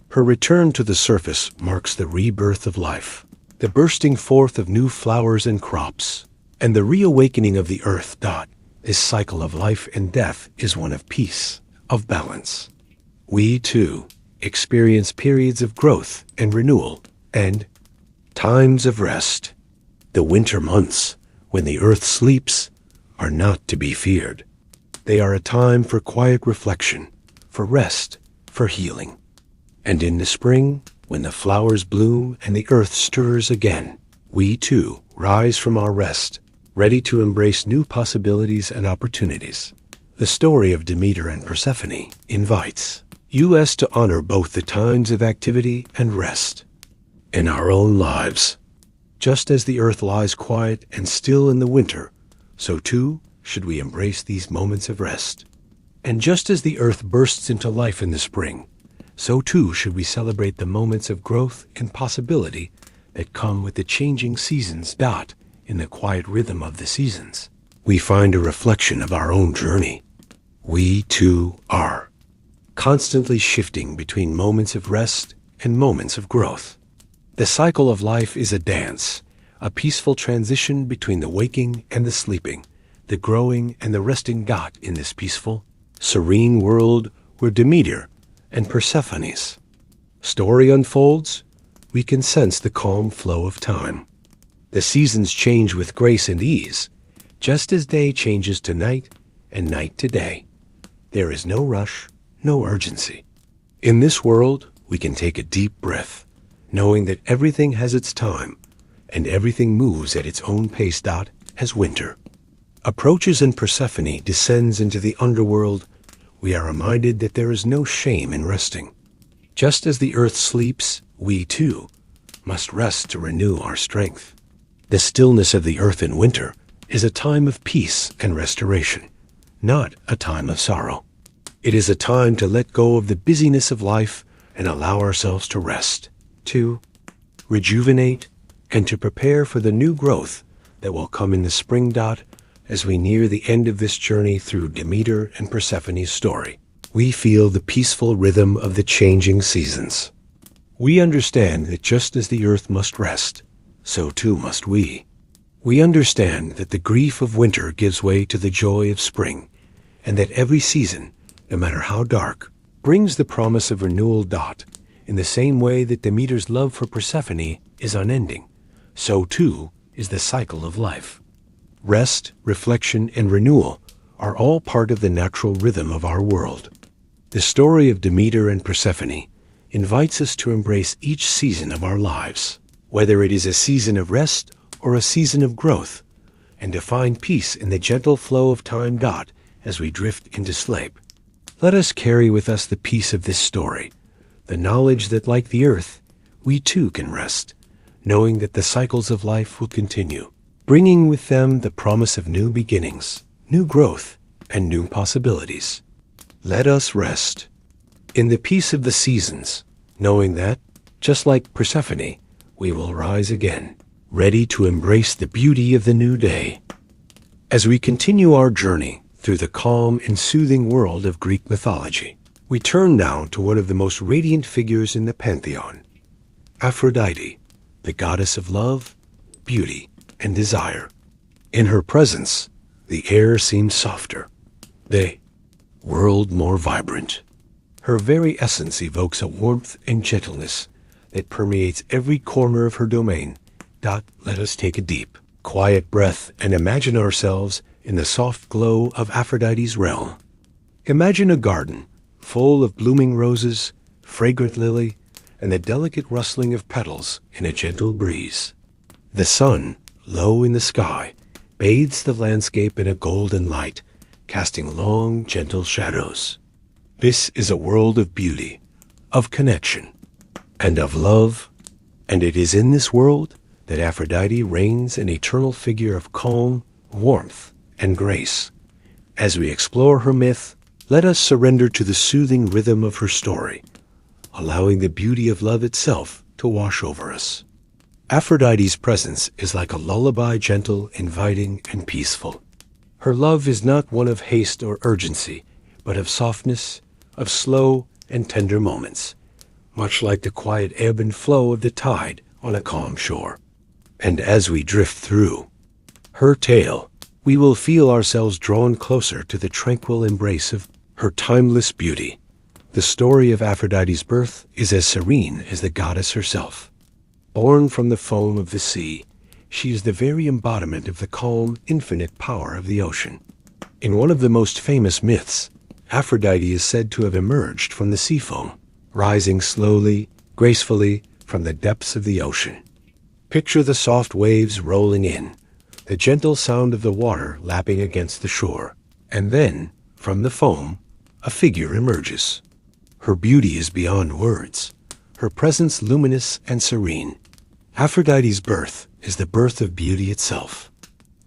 Her return to the surface marks the rebirth of life, the bursting forth of new flowers and crops, and the reawakening of the earth. This cycle of life and death is one of peace, of balance. We, too, experience periods of growth and renewal, and times of rest. The winter months, when the earth sleeps, are not to be feared. They are a time for quiet reflection, for rest, for healing. And in the spring, when the flowers bloom and the earth stirs again, we too rise from our rest, ready to embrace new possibilities and opportunities. The story of Demeter and Persephone invites us to honor both the times of activity and rest in our own lives. Just as the earth lies quiet and still in the winter, so too should we embrace these moments of rest. And just as the earth bursts into life in the spring, so too should we celebrate the moments of growth and possibility that come with the changing seasons. In the quiet rhythm of the seasons, we find a reflection of our own journey. We, too, are constantly shifting between moments of rest and moments of growth. The cycle of life is a dance, a peaceful transition between the waking and the sleeping, the growing and the resting. In this peaceful, serene world where Demeter and Persephone's story unfolds, we can sense the calm flow of time. The seasons change with grace and ease, just as day changes to night and night to day. There is no rush, no urgency. In this world, we can take a deep breath, knowing that everything has its time and everything moves at its own pace. As winter approaches and Persephone descends into the underworld, we are reminded that there is no shame in resting. Just as the earth sleeps, we too must rest to renew our strength. The stillness of the earth in winter is a time of peace and restoration, not a time of sorrow. It is a time to let go of the busyness of life and allow ourselves to rest, to rejuvenate, and to prepare for the new growth that will come in the spring. As we near the end of this journey through Demeter and Persephone's story, we feel the peaceful rhythm of the changing seasons. We understand that just as the earth must rest, so too must we. We understand that the grief of winter gives way to the joy of spring, and that every season, no matter how dark, brings the promise of renewal. In the same way that Demeter's love for Persephone is unending, so too is the cycle of life. Rest, reflection, and renewal are all part of the natural rhythm of our world. The story of Demeter and Persephone invites us to embrace each season of our lives, whether it is a season of rest or a season of growth, and to find peace in the gentle flow of time. As we drift into sleep, let us carry with us the peace of this story, the knowledge that, like the earth, we too can rest, knowing that the cycles of life will continue, bringing with them the promise of new beginnings, new growth, and new possibilities. Let us rest in the peace of the seasons, knowing that, just like Persephone, we will rise again, ready to embrace the beauty of the new day. As we continue our journey through the calm and soothing world of Greek mythology, we turn now to one of the most radiant figures in the pantheon, Aphrodite, the goddess of love, beauty, and desire. In her presence, the air seems softer, the world more vibrant. Her very essence evokes a warmth and gentleness that permeates every corner of her domain. Let us take a deep, quiet breath and imagine ourselves in the soft glow of Aphrodite's realm. Imagine a garden full of blooming roses, fragrant lily, and the delicate rustling of petals in a gentle breeze. The sun, low in the sky, bathes the landscape in a golden light, casting long, gentle shadows. This is a world of beauty, of connection, and of love, and it is in this world that Aphrodite reigns an eternal figure of calm, warmth, and grace. As we explore her myth, let us surrender to the soothing rhythm of her story, allowing the beauty of love itself to wash over us. Aphrodite's presence is like a lullaby, gentle, inviting, and peaceful. Her love is not one of haste or urgency, but of softness, of slow and tender moments, much like the quiet ebb and flow of the tide on a calm shore. And as we drift through her tale, we will feel ourselves drawn closer to the tranquil embrace of her timeless beauty. The story of Aphrodite's birth is as serene as the goddess herself. Born from the foam of the sea, she is the very embodiment of the calm, infinite power of the ocean. In one of the most famous myths, Aphrodite is said to have emerged from the sea foam, rising slowly, gracefully from the depths of the ocean. Picture the soft waves rolling in, the gentle sound of the water lapping against the shore, and then, from the foam, a figure emerges. Her beauty is beyond words, her presence luminous and serene. Aphrodite's birth is the birth of beauty itself,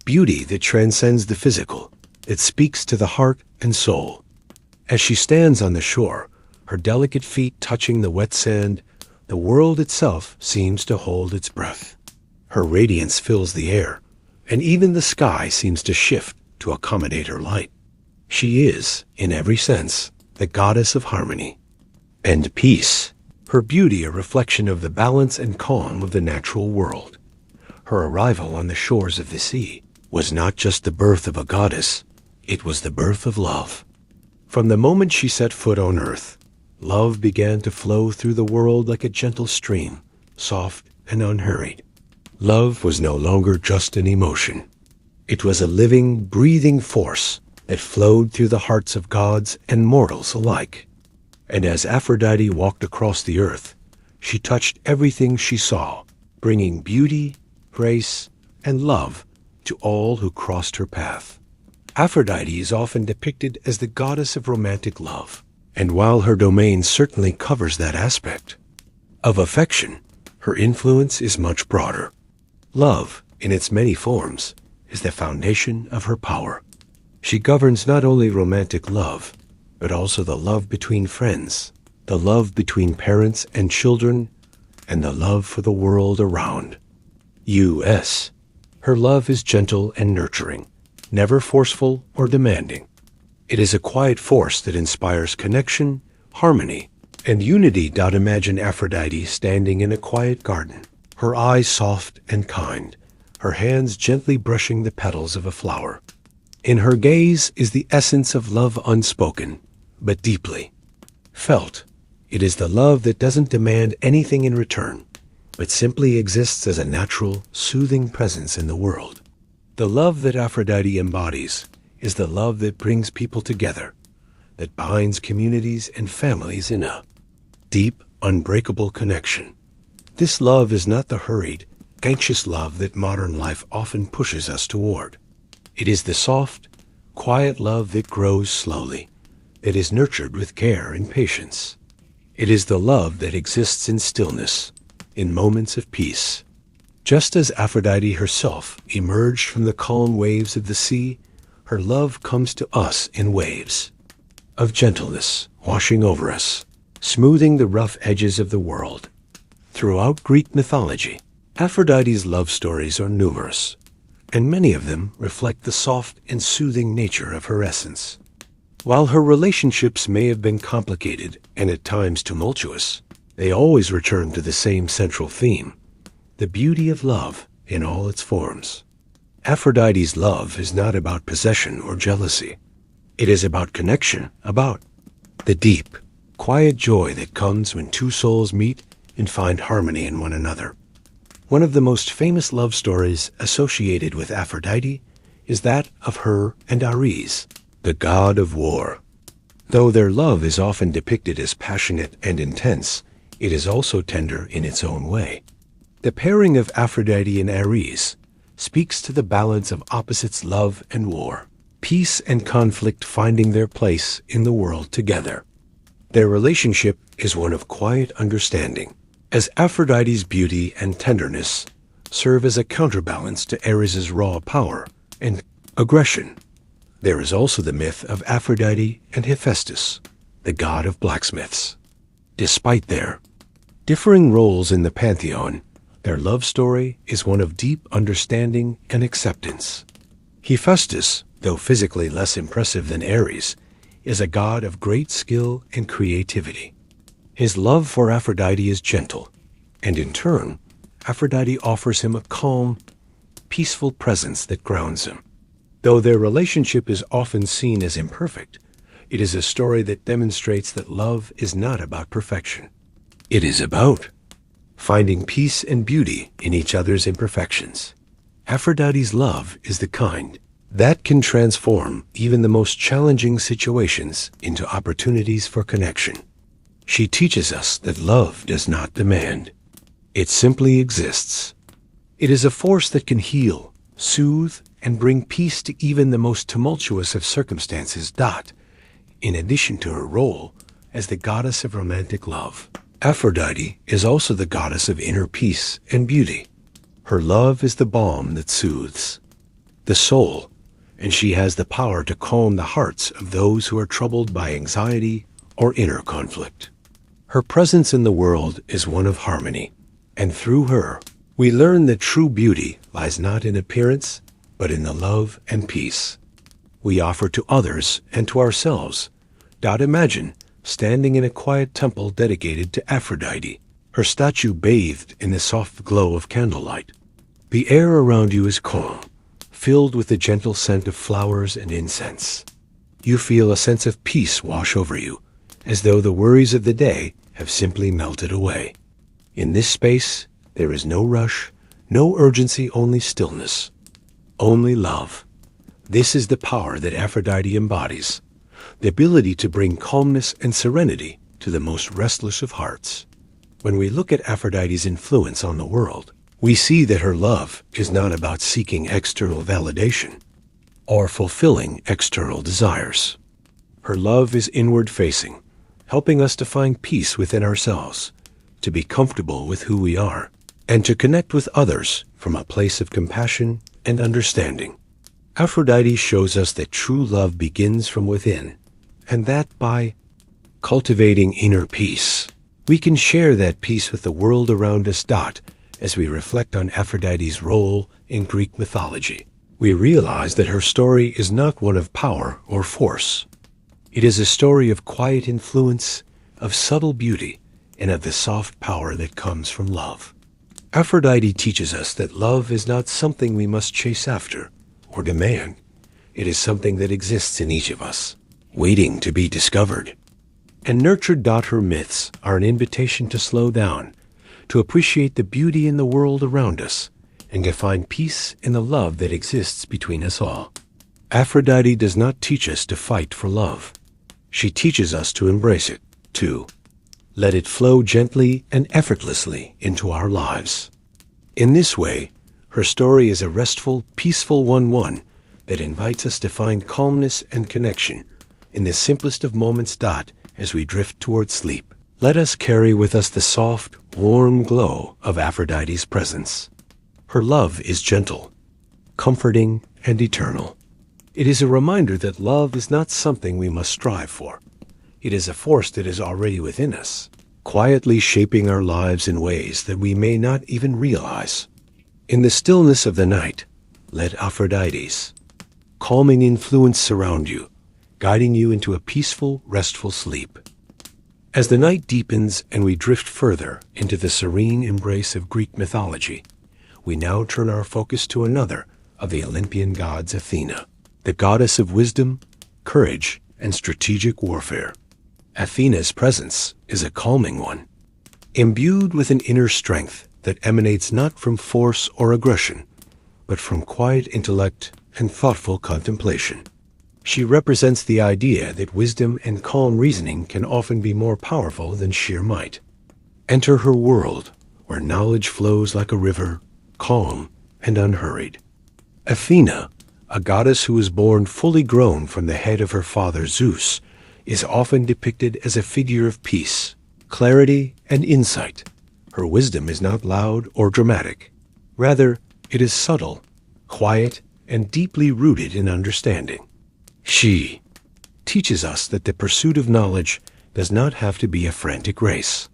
beauty that transcends the physical, that speaks to the heart and soul. As she stands on the shore, her delicate feet touching the wet sand, the world itself seems to hold its breath. Her radiance fills the air, and even the sky seems to shift to accommodate her light. She is, in every sense, the goddess of harmony and peace, her beauty a reflection of the balance and calm of the natural world. Her arrival on the shores of the sea was not just the birth of a goddess, it was the birth of love. From the moment she set foot on earth, love began to flow through the world like a gentle stream, soft and unhurried. Love was no longer just an emotion. It was a living, breathing force that flowed through the hearts of gods and mortals alike. And as Aphrodite walked across the earth, she touched everything she saw, bringing beauty, grace, and love to all who crossed her path. Aphrodite is often depicted as the goddess of romantic love, and while her domain certainly covers that aspect of affection, her influence is much broader. Love, in its many forms, is the foundation of her power. She governs not only romantic love, but also the love between friends, the love between parents and children, and the love for the world around. U.S. Her love is gentle and nurturing, never forceful or demanding. It is a quiet force that inspires connection, harmony, and unity. Imagine Aphrodite standing in a quiet garden, her eyes soft and kind, her hands gently brushing the petals of a flower. In her gaze is the essence of love unspoken, but deeply felt. It is the love that doesn't demand anything in return, but simply exists as a natural, soothing presence in the world. The love that Aphrodite embodies is the love that brings people together, that binds communities and families in a deep, unbreakable connection. This love is not the hurried, anxious love that modern life often pushes us toward. It is the soft, quiet love that grows slowly, that is nurtured with care and patience. It is the love that exists in stillness, in moments of peace. Just as Aphrodite herself emerged from the calm waves of the sea, her love comes to us in waves of gentleness, washing over us, smoothing the rough edges of the world. Throughout Greek mythology, Aphrodite's love stories are numerous, and many of them reflect the soft and soothing nature of her essence. While her relationships may have been complicated and at times tumultuous, they always return to the same central theme, the beauty of love in all its forms. Aphrodite's love is not about possession or jealousy. It is about connection, about the deep, quiet joy that comes when two souls meet and find harmony in one another. One of the most famous love stories associated with Aphrodite is that of her and Ares, the god of war. Though their love is often depicted as passionate and intense, it is also tender in its own way. The pairing of Aphrodite and Ares speaks to the balance of opposites, love and war, peace and conflict finding their place in the world together. Their relationship is one of quiet understanding, as Aphrodite's beauty and tenderness serve as a counterbalance to Ares's raw power and aggression. There is also the myth of Aphrodite and Hephaestus, the god of blacksmiths. Despite their differing roles in the pantheon, their love story is one of deep understanding and acceptance. Hephaestus, though physically less impressive than Ares, is a god of great skill and creativity. His love for Aphrodite is gentle, and in turn, Aphrodite offers him a calm, peaceful presence that grounds him. Though their relationship is often seen as imperfect, it is a story that demonstrates that love is not about perfection. It is about finding peace and beauty in each other's imperfections. Aphrodite's love is the kind that can transform even the most challenging situations into opportunities for connection. She teaches us that love does not demand. It simply exists. It is a force that can heal, soothe, and bring peace to even the most tumultuous of circumstances. In addition to her role as the goddess of romantic love, Aphrodite is also the goddess of inner peace and beauty. Her love is the balm that soothes the soul and she has the power to calm the hearts of those who are troubled by anxiety or inner conflict. Her presence in the world is one of harmony, and through her, we learn that true beauty lies not in appearance, but in the love and peace we offer to others and to ourselves. Imagine standing in a quiet temple dedicated to Aphrodite, her statue bathed in the soft glow of candlelight. The air around you is calm, filled with the gentle scent of flowers and incense. You feel a sense of peace wash over you, as though the worries of the day have simply melted away. In this space, there is no rush, no urgency, only stillness, only love. This is the power that Aphrodite embodies, the ability to bring calmness and serenity to the most restless of hearts. When we look at Aphrodite's influence on the world, we see that her love is not about seeking external validation or fulfilling external desires. Her love is inward-facing, helping us to find peace within ourselves, to be comfortable with who we are, and to connect with others from a place of compassion and understanding. Aphrodite shows us that true love begins from within, and that by cultivating inner peace, we can share that peace with the world around us. As we reflect on Aphrodite's role in Greek mythology, we realize that her story is not one of power or force. It is a story of quiet influence, of subtle beauty, and of the soft power that comes from love. Aphrodite teaches us that love is not something we must chase after or demand. It is something that exists in each of us, waiting to be discovered and nurtured. Her myths are an invitation to slow down, to appreciate the beauty in the world around us, and to find peace in the love that exists between us all. Aphrodite does not teach us to fight for love. She teaches us to embrace it, to let it flow gently and effortlessly into our lives. In this way, her story is a restful, peaceful one that invites us to find calmness and connection in the simplest of moments. As we drift towards sleep, let us carry with us the soft, warm glow of Aphrodite's presence. Her love is gentle, comforting, and eternal. It is a reminder that love is not something we must strive for. It is a force that is already within us, quietly shaping our lives in ways that we may not even realize. In the stillness of the night, let Aphrodite's calming influence surround you, guiding you into a peaceful, restful sleep. As the night deepens and we drift further into the serene embrace of Greek mythology, we now turn our focus to another of the Olympian gods, Athena, the goddess of wisdom, courage, and strategic warfare. Athena's presence is a calming one, imbued with an inner strength that emanates not from force or aggression, but from quiet intellect and thoughtful contemplation. She represents the idea that wisdom and calm reasoning can often be more powerful than sheer might. Enter her world, where knowledge flows like a river, calm and unhurried. Athena, a goddess who was born fully grown from the head of her father Zeus, is often depicted as a figure of peace, clarity, and insight. Her wisdom is not loud or dramatic. Rather, it is subtle, quiet, and deeply rooted in understanding. She teaches us that the pursuit of knowledge does not have to be a frantic race.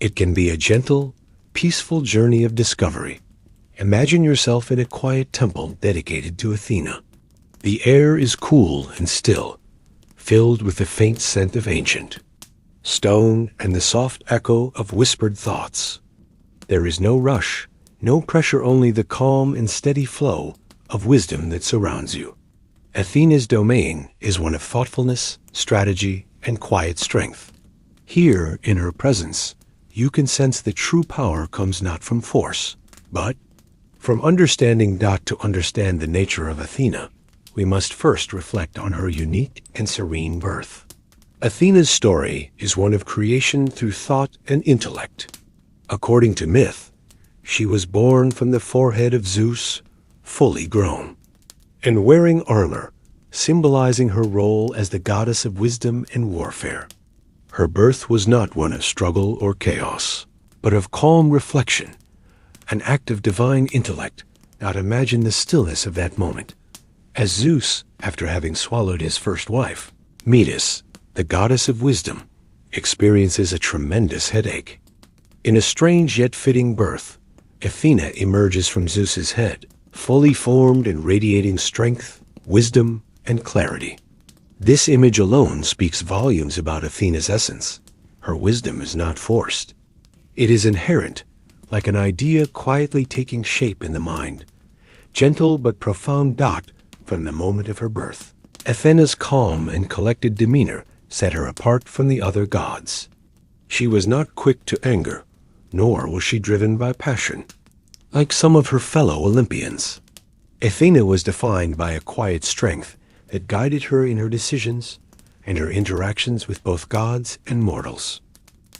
It can be a gentle, peaceful journey of discovery. Imagine yourself in a quiet temple dedicated to Athena. The air is cool and still, filled with the faint scent of ancient stone and the soft echo of whispered thoughts. There is no rush, no pressure, only the calm and steady flow of wisdom that surrounds you. Athena's domain is one of thoughtfulness, strategy, and quiet strength. Here, in her presence, you can sense that true power comes not from force, but from understanding. To understand the nature of Athena, we must first reflect on her unique and serene birth. Athena's story is one of creation through thought and intellect. According to myth, she was born from the forehead of Zeus, fully grown, and wearing armor, symbolizing her role as the goddess of wisdom and warfare. Her birth was not one of struggle or chaos, but of calm reflection, an act of divine intellect. Imagine the stillness of that moment, as Zeus, after having swallowed his first wife, Metis, the goddess of wisdom, experiences a tremendous headache. In a strange yet fitting birth, Athena emerges from Zeus's head, fully formed and radiating strength, wisdom, and clarity. This image alone speaks volumes about Athena's essence. Her wisdom is not forced. It is inherent, like an idea quietly taking shape in the mind, gentle but profound from the moment of her birth. Athena's calm and collected demeanor set her apart from the other gods. She was not quick to anger, nor was she driven by passion, like some of her fellow Olympians. Athena was defined by a quiet strength that guided her in her decisions and her interactions with both gods and mortals.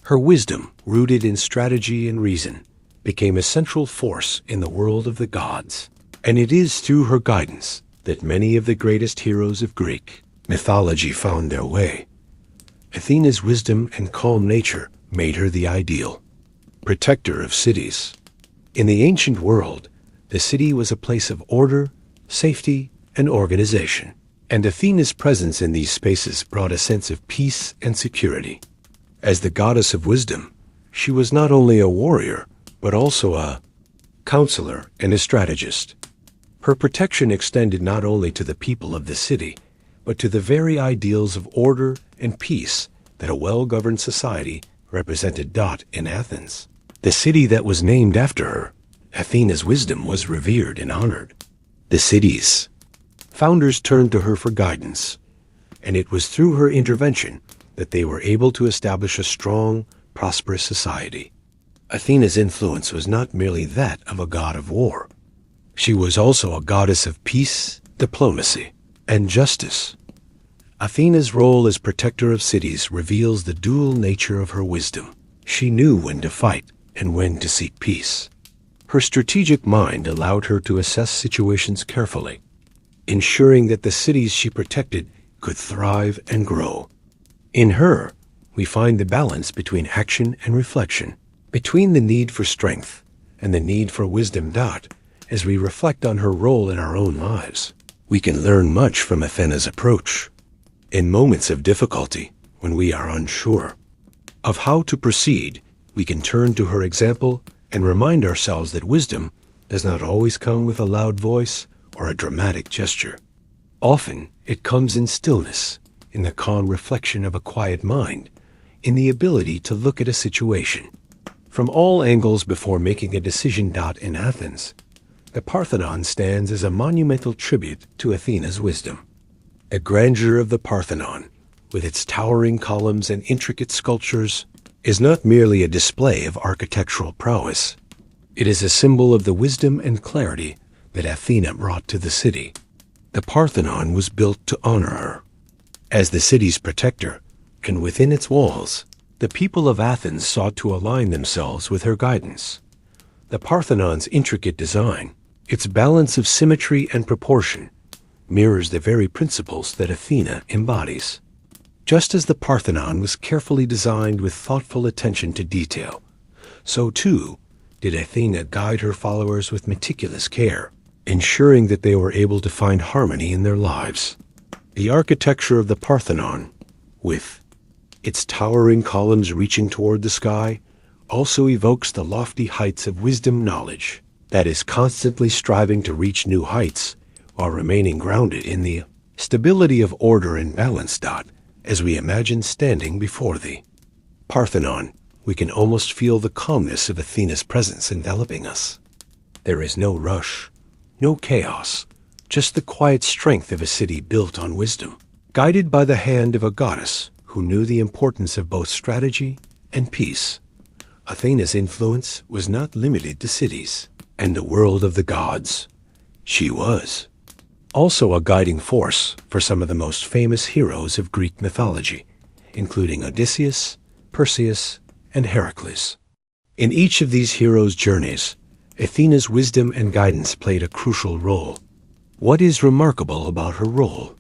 Her wisdom, rooted in strategy and reason, became a central force in the world of the gods, and it is through her guidance that many of the greatest heroes of Greek mythology found their way. Athena's wisdom and calm nature made her the ideal protector of cities. In the ancient world, the city was a place of order, safety, and organization, and Athena's presence in these spaces brought a sense of peace and security. As the goddess of wisdom, she was not only a warrior, but also a counselor and a strategist. Her protection extended not only to the people of the city, but to the very ideals of order and peace that a well-governed society represented. In Athens, the city that was named after her, Athena's wisdom was revered and honored. The city's founders turned to her for guidance, and it was through her intervention that they were able to establish a strong, prosperous society. Athena's influence was not merely that of a god of war. She was also a goddess of peace, diplomacy, and justice. Athena's role as protector of cities reveals the dual nature of her wisdom. She knew when to fight and when to seek peace. Her strategic mind allowed her to assess situations carefully, ensuring that the cities she protected could thrive and grow. In her, we find the balance between action and reflection, between the need for strength and the need for wisdom. As we reflect on her role in our own lives, we can learn much from Athena's approach. In moments of difficulty, when we are unsure of how to proceed, we can turn to her example and remind ourselves that wisdom does not always come with a loud voice or a dramatic gesture. Often, it comes in stillness, in the calm reflection of a quiet mind, in the ability to look at a situation from all angles before making a decision. In Athens, the Parthenon stands as a monumental tribute to Athena's wisdom. The grandeur of the Parthenon, with its towering columns and intricate sculptures, is not merely a display of architectural prowess. It is a symbol of the wisdom and clarity that Athena brought to the city. The Parthenon was built to honor her as the city's protector, and within its walls, the people of Athens sought to align themselves with her guidance. The Parthenon's intricate design, its balance of symmetry and proportion, mirrors the very principles that Athena embodies. Just as the Parthenon was carefully designed with thoughtful attention to detail, so too did Athena guide her followers with meticulous care, ensuring that they were able to find harmony in their lives. The architecture of the Parthenon, with its towering columns reaching toward the sky, also evokes the lofty heights of wisdom knowledge that is constantly striving to reach new heights while remaining grounded in the stability of order and balance. As we imagine standing before the Parthenon, we can almost feel the calmness of Athena's presence enveloping us. There is no rush, no chaos, just the quiet strength of a city built on wisdom, guided by the hand of a goddess who knew the importance of both strategy and peace. Athena's influence was not limited to cities and the world of the gods. She was also a guiding force for some of the most famous heroes of Greek mythology, including Odysseus, Perseus, and Heracles. In each of these heroes' journeys, Athena's wisdom and guidance played a crucial role. What is remarkable about her role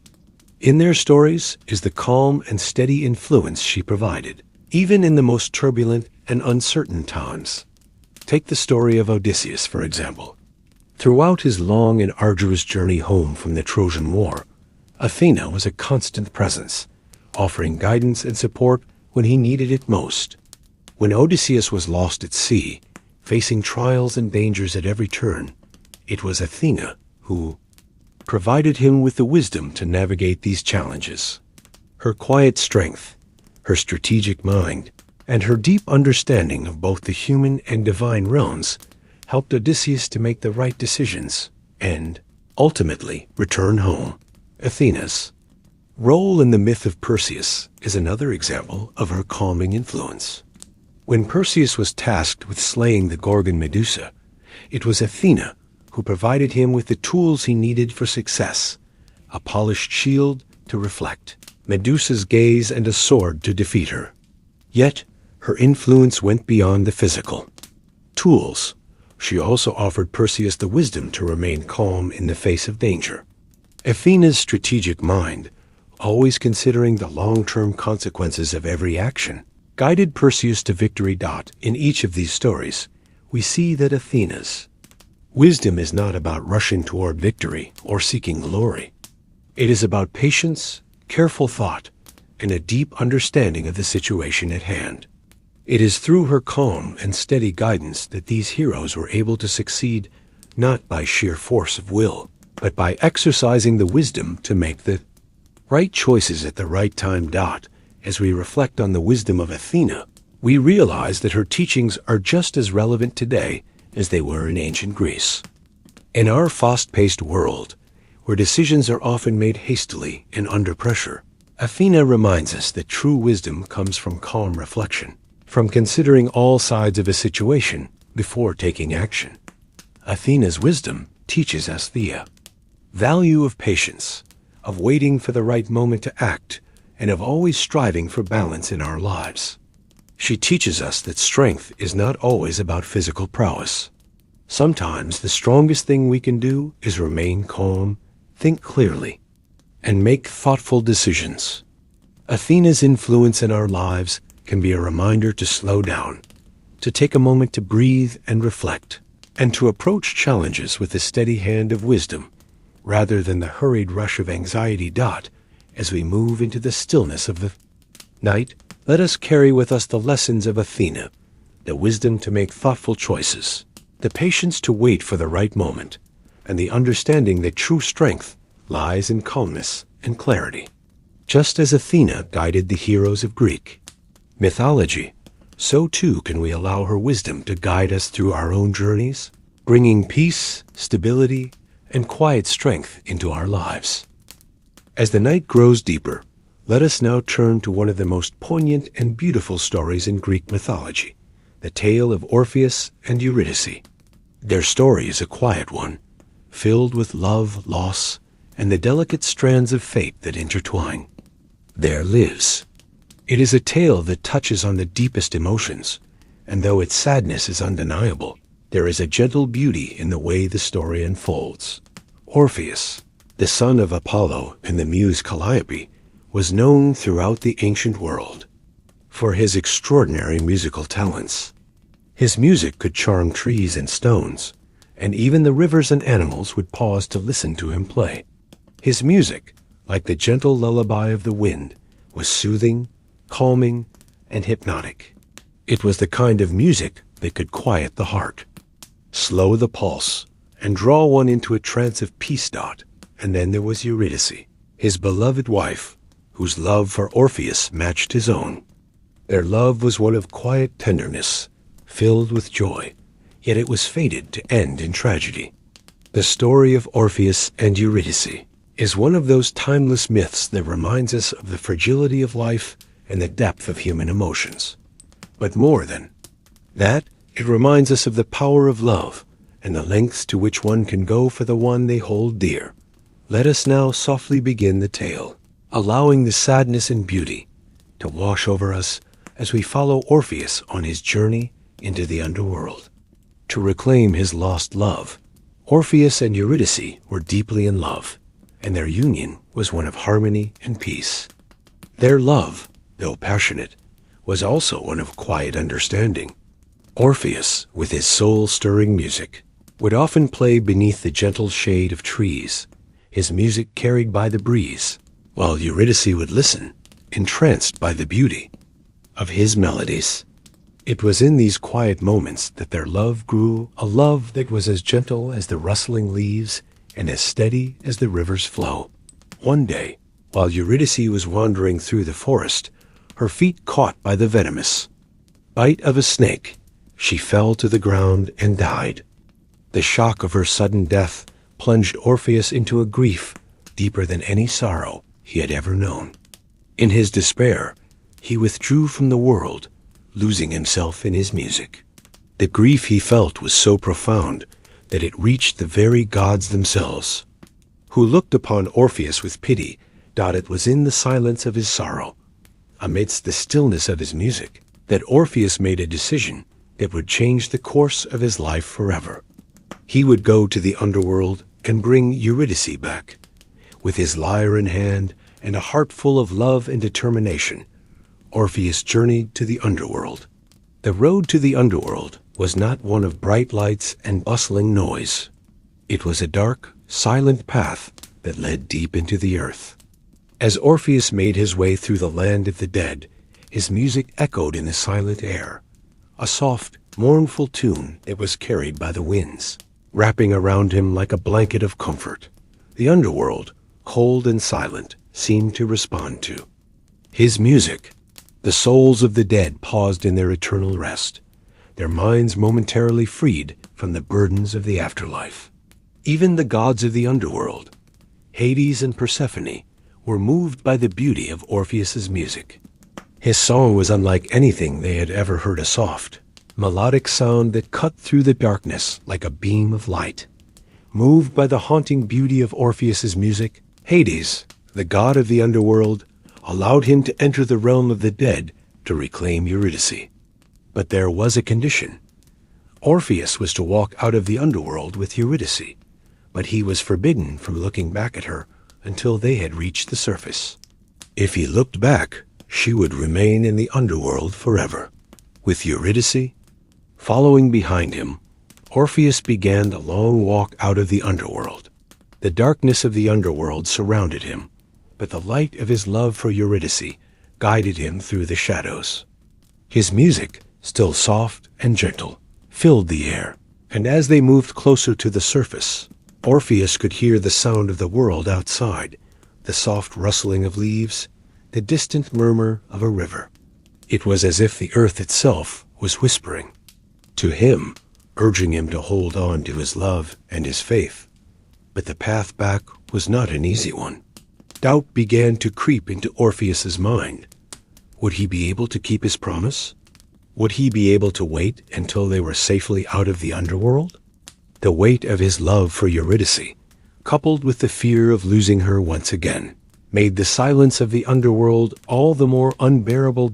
in their stories is the calm and steady influence she provided, even in the most turbulent and uncertain times. Take the story of Odysseus, for example. Throughout his long and arduous journey home from the Trojan War, Athena was a constant presence, offering guidance and support when he needed it most. When Odysseus was lost at sea, facing trials and dangers at every turn, it was Athena who provided him with the wisdom to navigate these challenges. Her quiet strength, her strategic mind, and her deep understanding of both the human and divine realms helped Odysseus to make the right decisions and, ultimately, return home. Athena's role in the myth of Perseus is another example of her calming influence. When Perseus was tasked with slaying the Gorgon Medusa, it was Athena who provided him with the tools he needed for success: a polished shield to reflect Medusa's gaze and a sword to defeat her. Yet, her influence went beyond the physical tools. She also offered Perseus the wisdom to remain calm in the face of danger. Athena's strategic mind, always considering the long-term consequences of every action, guided Perseus to victory. In each of these stories, we see that Athena's wisdom is not about rushing toward victory or seeking glory. It is about patience, careful thought, and a deep understanding of the situation at hand. It is through her calm and steady guidance that these heroes were able to succeed, not by sheer force of will, but by exercising the wisdom to make the right choices at the right time. As we reflect on the wisdom of Athena, we realize that her teachings are just as relevant today as they were in ancient Greece. In our fast-paced world, where decisions are often made hastily and under pressure, Athena reminds us that true wisdom comes from calm reflection, from considering all sides of a situation before taking action. Athena's wisdom teaches us the value of patience, of waiting for the right moment to act, and of always striving for balance in our lives. She teaches us that strength is not always about physical prowess. Sometimes the strongest thing we can do is remain calm, think clearly, and make thoughtful decisions. Athena's influence in our lives can be a reminder to slow down, to take a moment to breathe and reflect, and to approach challenges with the steady hand of wisdom, rather than the hurried rush of anxiety. As we move into the stillness of the night, let us carry with us the lessons of Athena, the wisdom to make thoughtful choices, the patience to wait for the right moment, and the understanding that true strength lies in calmness and clarity. Just as Athena guided the heroes of Greek mythology, so too can we allow her wisdom to guide us through our own journeys, bringing peace, stability, and quiet strength into our lives. As the night grows deeper, let us now turn to one of the most poignant and beautiful stories in Greek mythology, the tale of Orpheus and Eurydice. Their story is a quiet one, filled with love, loss, and the delicate strands of fate that intertwine. There lives. It is a tale that touches on the deepest emotions, and though its sadness is undeniable, there is a gentle beauty in the way the story unfolds. Orpheus, the son of Apollo and the muse Calliope, was known throughout the ancient world for his extraordinary musical talents. His music could charm trees and stones, and even the rivers and animals would pause to listen to him play. His music, like the gentle lullaby of the wind, was soothing, calming, and hypnotic. It was the kind of music that could quiet the heart, slow the pulse, and draw one into a trance of peace. And then there was Eurydice, his beloved wife, whose love for Orpheus matched his own. Their love was one of quiet tenderness, filled with joy, yet it was fated to end in tragedy. The story of Orpheus and Eurydice is one of those timeless myths that reminds us of the fragility of life and the depth of human emotions. But more than that, it reminds us of the power of love and the lengths to which one can go for the one they hold dear. Let us now softly begin the tale, allowing the sadness and beauty to wash over us as we follow Orpheus on his journey into the underworld. To reclaim his lost love, Orpheus and Eurydice were deeply in love, and their union was one of harmony and peace. Their love, though passionate, was also one of quiet understanding. Orpheus, with his soul-stirring music, would often play beneath the gentle shade of trees, his music carried by the breeze, while Eurydice would listen, entranced by the beauty of his melodies. It was in these quiet moments that their love grew, a love that was as gentle as the rustling leaves and as steady as the river's flow. One day, while Eurydice was wandering through the forest, her feet caught by the venomous bite of a snake, she fell to the ground and died. The shock of her sudden death plunged Orpheus into a grief deeper than any sorrow he had ever known. In his despair, he withdrew from the world, losing himself in his music. The grief he felt was so profound that it reached the very gods themselves, who looked upon Orpheus with pity. It was in the silence of his sorrow, amidst the stillness of his music, that Orpheus made a decision that would change the course of his life forever. He would go to the underworld and bring Eurydice back. With his lyre in hand and a heart full of love and determination, Orpheus journeyed to the underworld. The road to the underworld was not one of bright lights and bustling noise. It was a dark, silent path that led deep into the earth. As Orpheus made his way through the land of the dead, his music echoed in the silent air, a soft, mournful tune that was carried by the winds, wrapping around him like a blanket of comfort. The underworld, cold and silent, seemed to respond to his music. The souls of the dead paused in their eternal rest, their minds momentarily freed from the burdens of the afterlife. Even the gods of the underworld, Hades and Persephone, were moved by the beauty of Orpheus's music. His song was unlike anything they had ever heard, a soft, melodic sound that cut through the darkness like a beam of light. Moved by the haunting beauty of Orpheus's music, Hades, the god of the underworld, allowed him to enter the realm of the dead to reclaim Eurydice. But there was a condition. Orpheus was to walk out of the underworld with Eurydice, but he was forbidden from looking back at her until they had reached the surface. If he looked back, she would remain in the underworld forever. With Eurydice following behind him, Orpheus began the long walk out of the underworld. The darkness of the underworld surrounded him, but the light of his love for Eurydice guided him through the shadows. His music, still soft and gentle, filled the air, and as they moved closer to the surface, Orpheus could hear the sound of the world outside, the soft rustling of leaves, the distant murmur of a river. It was as if the earth itself was whispering to him, urging him to hold on to his love and his faith. But the path back was not an easy one. Doubt began to creep into Orpheus's mind. Would he be able to keep his promise? Would he be able to wait until they were safely out of the underworld? The weight of his love for Eurydice, coupled with the fear of losing her once again, made the silence of the underworld all the more unbearable.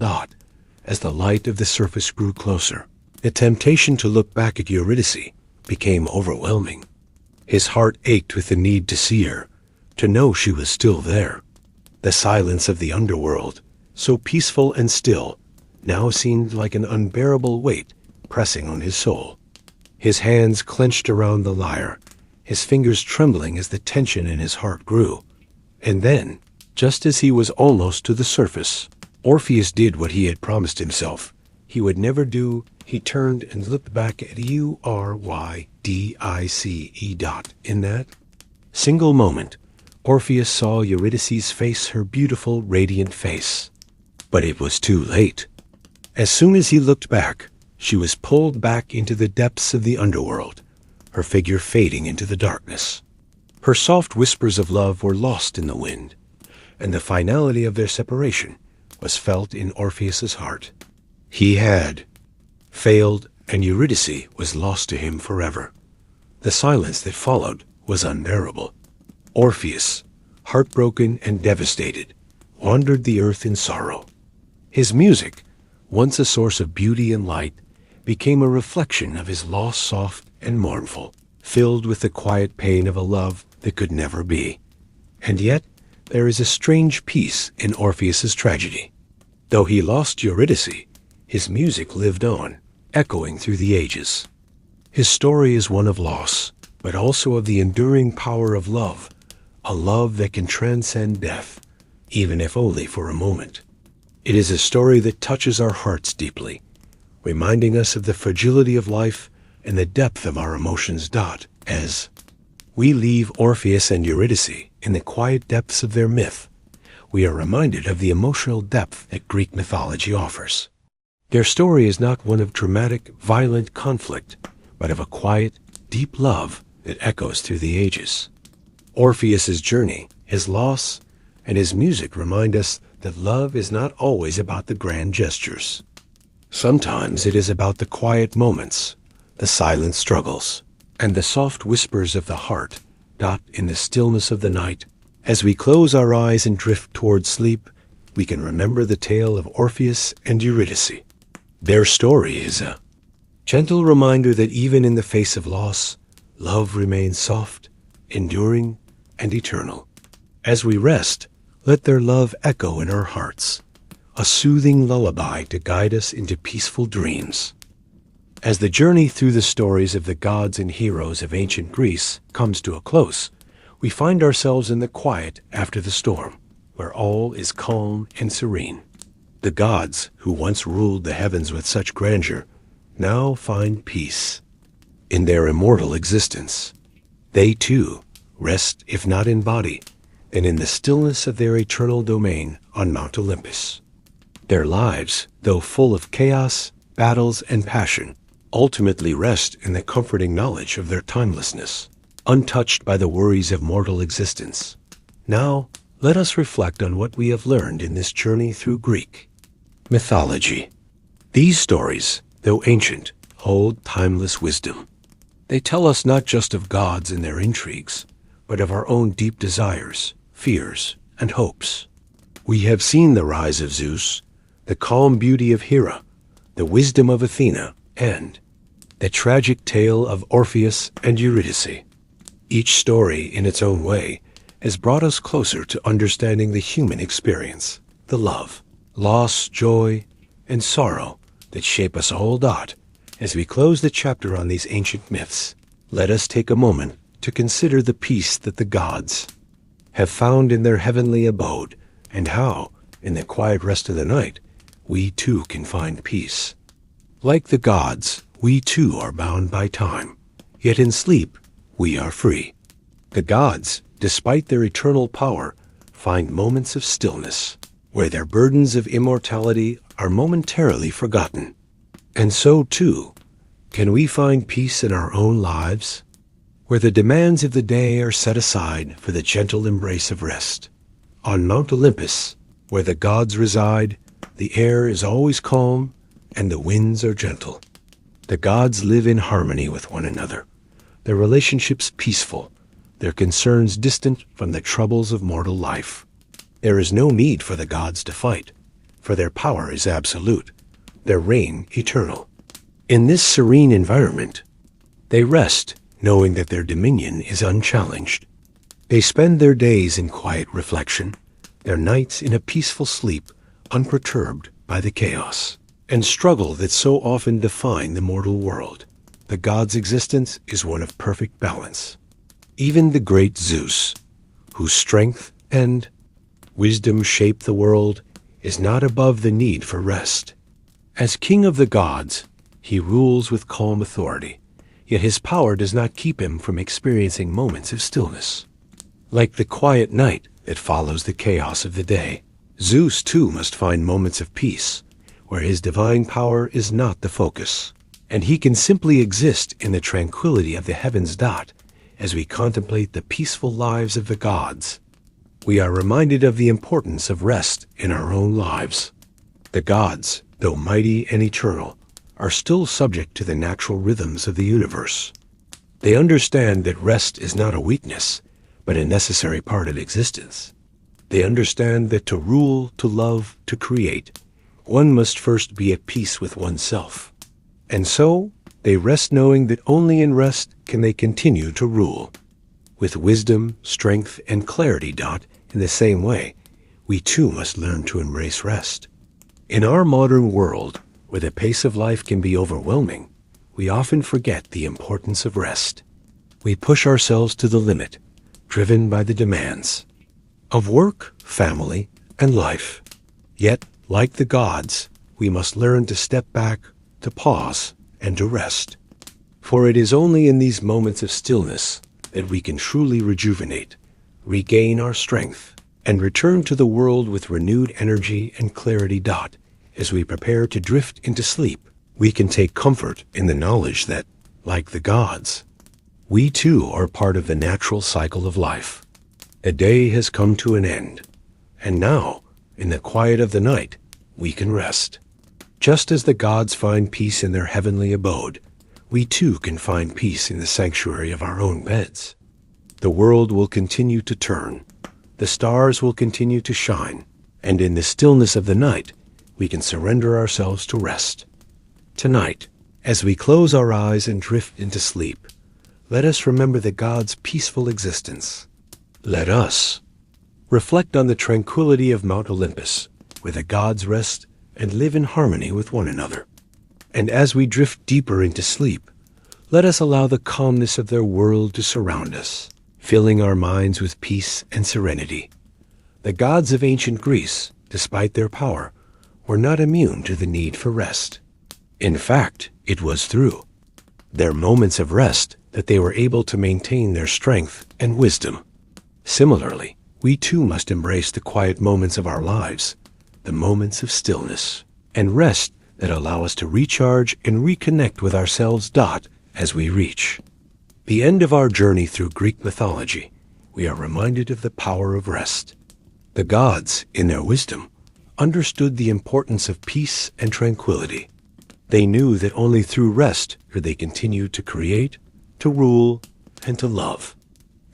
As the light of the surface grew closer, the temptation to look back at Eurydice became overwhelming. His heart ached with the need to see her, to know she was still there. The silence of the underworld, so peaceful and still, now seemed like an unbearable weight pressing on his soul. His hands clenched around the lyre, his fingers trembling as the tension in his heart grew. And then, just as he was almost to the surface, Orpheus did what he had promised himself he would never do. He turned and looked back at Eurydice. In that single moment, Orpheus saw Eurydice's face, her beautiful, radiant face. But it was too late. As soon as he looked back, she was pulled back into the depths of the underworld, her figure fading into the darkness. Her soft whispers of love were lost in the wind, and the finality of their separation was felt in Orpheus's heart. He had failed, and Eurydice was lost to him forever. The silence that followed was unbearable. Orpheus, heartbroken and devastated, wandered the earth in sorrow. His music, once a source of beauty and light, became a reflection of his loss, soft and mournful, filled with the quiet pain of a love that could never be. And yet, there is a strange peace in Orpheus's tragedy. Though he lost Eurydice, his music lived on, echoing through the ages. His story is one of loss, but also of the enduring power of love, a love that can transcend death, even if only for a moment. It is a story that touches our hearts deeply, reminding us of the fragility of life and the depth of our emotions. As we leave Orpheus and Eurydice in the quiet depths of their myth, we are reminded of the emotional depth that Greek mythology offers. Their story is not one of dramatic, violent conflict, but of a quiet, deep love that echoes through the ages. Orpheus's journey, his loss, and his music remind us that love is not always about the grand gestures. Sometimes it is about the quiet moments, the silent struggles, and the soft whispers of the heart. In the stillness of the night, as we close our eyes and drift toward sleep, we can remember the tale of Orpheus and Eurydice. Their story is a gentle reminder that even in the face of loss, love remains soft, enduring, and eternal. As we rest, let their love echo in our hearts, a soothing lullaby to guide us into peaceful dreams. As the journey through the stories of the gods and heroes of ancient Greece comes to a close, we find ourselves in the quiet after the storm, where all is calm and serene. The gods, who once ruled the heavens with such grandeur, now find peace in their immortal existence. They, too, rest, if not in body, then in the stillness of their eternal domain on Mount Olympus. Their lives, though full of chaos, battles, and passion, ultimately rest in the comforting knowledge of their timelessness, untouched by the worries of mortal existence. Now, let us reflect on what we have learned in this journey through Greek mythology. These stories, though ancient, hold timeless wisdom. They tell us not just of gods and their intrigues, but of our own deep desires, fears, and hopes. We have seen the rise of Zeus, the calm beauty of Hera, the wisdom of Athena, and the tragic tale of Orpheus and Eurydice. Each story, in its own way, has brought us closer to understanding the human experience, the love, loss, joy, and sorrow that shape us all. As we close the chapter on these ancient myths, let us take a moment to consider the peace that the gods have found in their heavenly abode, and how, in the quiet rest of the night, we too can find peace. Like the gods, we too are bound by time, yet in sleep we are free. The gods, despite their eternal power, find moments of stillness, where their burdens of immortality are momentarily forgotten. And so, too, can we find peace in our own lives, where the demands of the day are set aside for the gentle embrace of rest. On Mount Olympus, where the gods reside, the air is always calm and the winds are gentle. The gods live in harmony with one another, their relationships peaceful, their concerns distant from the troubles of mortal life. There is no need for the gods to fight, for their power is absolute, their reign eternal. In this serene environment, they rest, knowing that their dominion is unchallenged. They spend their days in quiet reflection, their nights in a peaceful sleep, unperturbed by the chaos and struggle that so often define the mortal world. The gods' existence is one of perfect balance. Even the great Zeus, whose strength and wisdom shape the world, is not above the need for rest. As king of the gods, he rules with calm authority, yet his power does not keep him from experiencing moments of stillness. Like the quiet night that follows the chaos of the day, Zeus too must find moments of peace, where his divine power is not the focus, and he can simply exist in the tranquility of the heavens. As we contemplate the peaceful lives of the gods, we are reminded of the importance of rest in our own lives. The gods, though mighty and eternal, are still subject to the natural rhythms of the universe. They understand that rest is not a weakness, but a necessary part of existence. They understand that to rule, to love, to create, one must first be at peace with oneself. And so, they rest knowing that only in rest can they continue to rule. With wisdom, strength, and clarity. In the same way, we too must learn to embrace rest. In our modern world, where the pace of life can be overwhelming, we often forget the importance of rest. We push ourselves to the limit, driven by the demands of work, family, and life. Yet, like the gods, we must learn to step back, to pause, and to rest. For it is only in these moments of stillness that we can truly rejuvenate, regain our strength, and return to the world with renewed energy and clarity. As we prepare to drift into sleep, we can take comfort in the knowledge that, like the gods, we too are part of the natural cycle of life. A day has come to an end, and now, in the quiet of the night, we can rest. Just as the gods find peace in their heavenly abode, we too can find peace in the sanctuary of our own beds. The world will continue to turn, the stars will continue to shine, and in the stillness of the night, we can surrender ourselves to rest. Tonight, as we close our eyes and drift into sleep, let us remember the gods' peaceful existence. Let us reflect on the tranquility of Mount Olympus, where the gods rest and live in harmony with one another. And as we drift deeper into sleep, let us allow the calmness of their world to surround us, filling our minds with peace and serenity. The gods of ancient Greece, despite their power, were not immune to the need for rest. In fact, it was through their moments of rest that they were able to maintain their strength and wisdom. Similarly, we too must embrace the quiet moments of our lives, the moments of stillness and rest that allow us to recharge and reconnect with ourselves. As we reach the end of our journey through Greek mythology, we are reminded of the power of rest. The gods, in their wisdom, understood the importance of peace and tranquility. They knew that only through rest could they continue to create, to rule, and to love.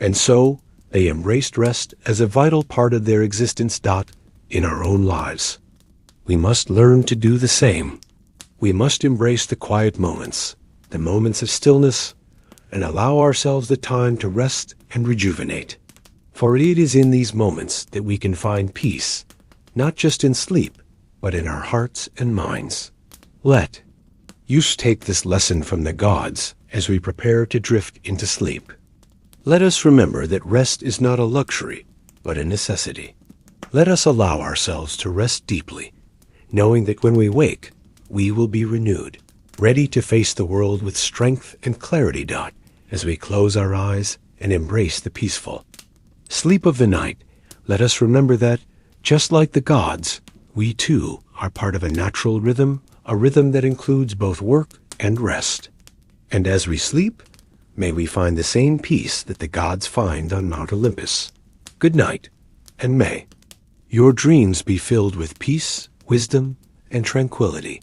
And so, they embraced rest as a vital part of their existence. In our own lives, we must learn to do the same. We must embrace the quiet moments, the moments of stillness, and allow ourselves the time to rest and rejuvenate. For it is in these moments that we can find peace, not just in sleep, but in our hearts and minds. Let us take this lesson from the gods as we prepare to drift into sleep. Let us remember that rest is not a luxury, but a necessity. Let us allow ourselves to rest deeply, knowing that when we wake, we will be renewed, ready to face the world with strength and clarity. As we close our eyes and embrace the peaceful sleep of the night, let us remember that, just like the gods, we too are part of a natural rhythm, a rhythm that includes both work and rest. And as we sleep, may we find the same peace that the gods find on Mount Olympus. Good night, and may your dreams be filled with peace, wisdom, and tranquility.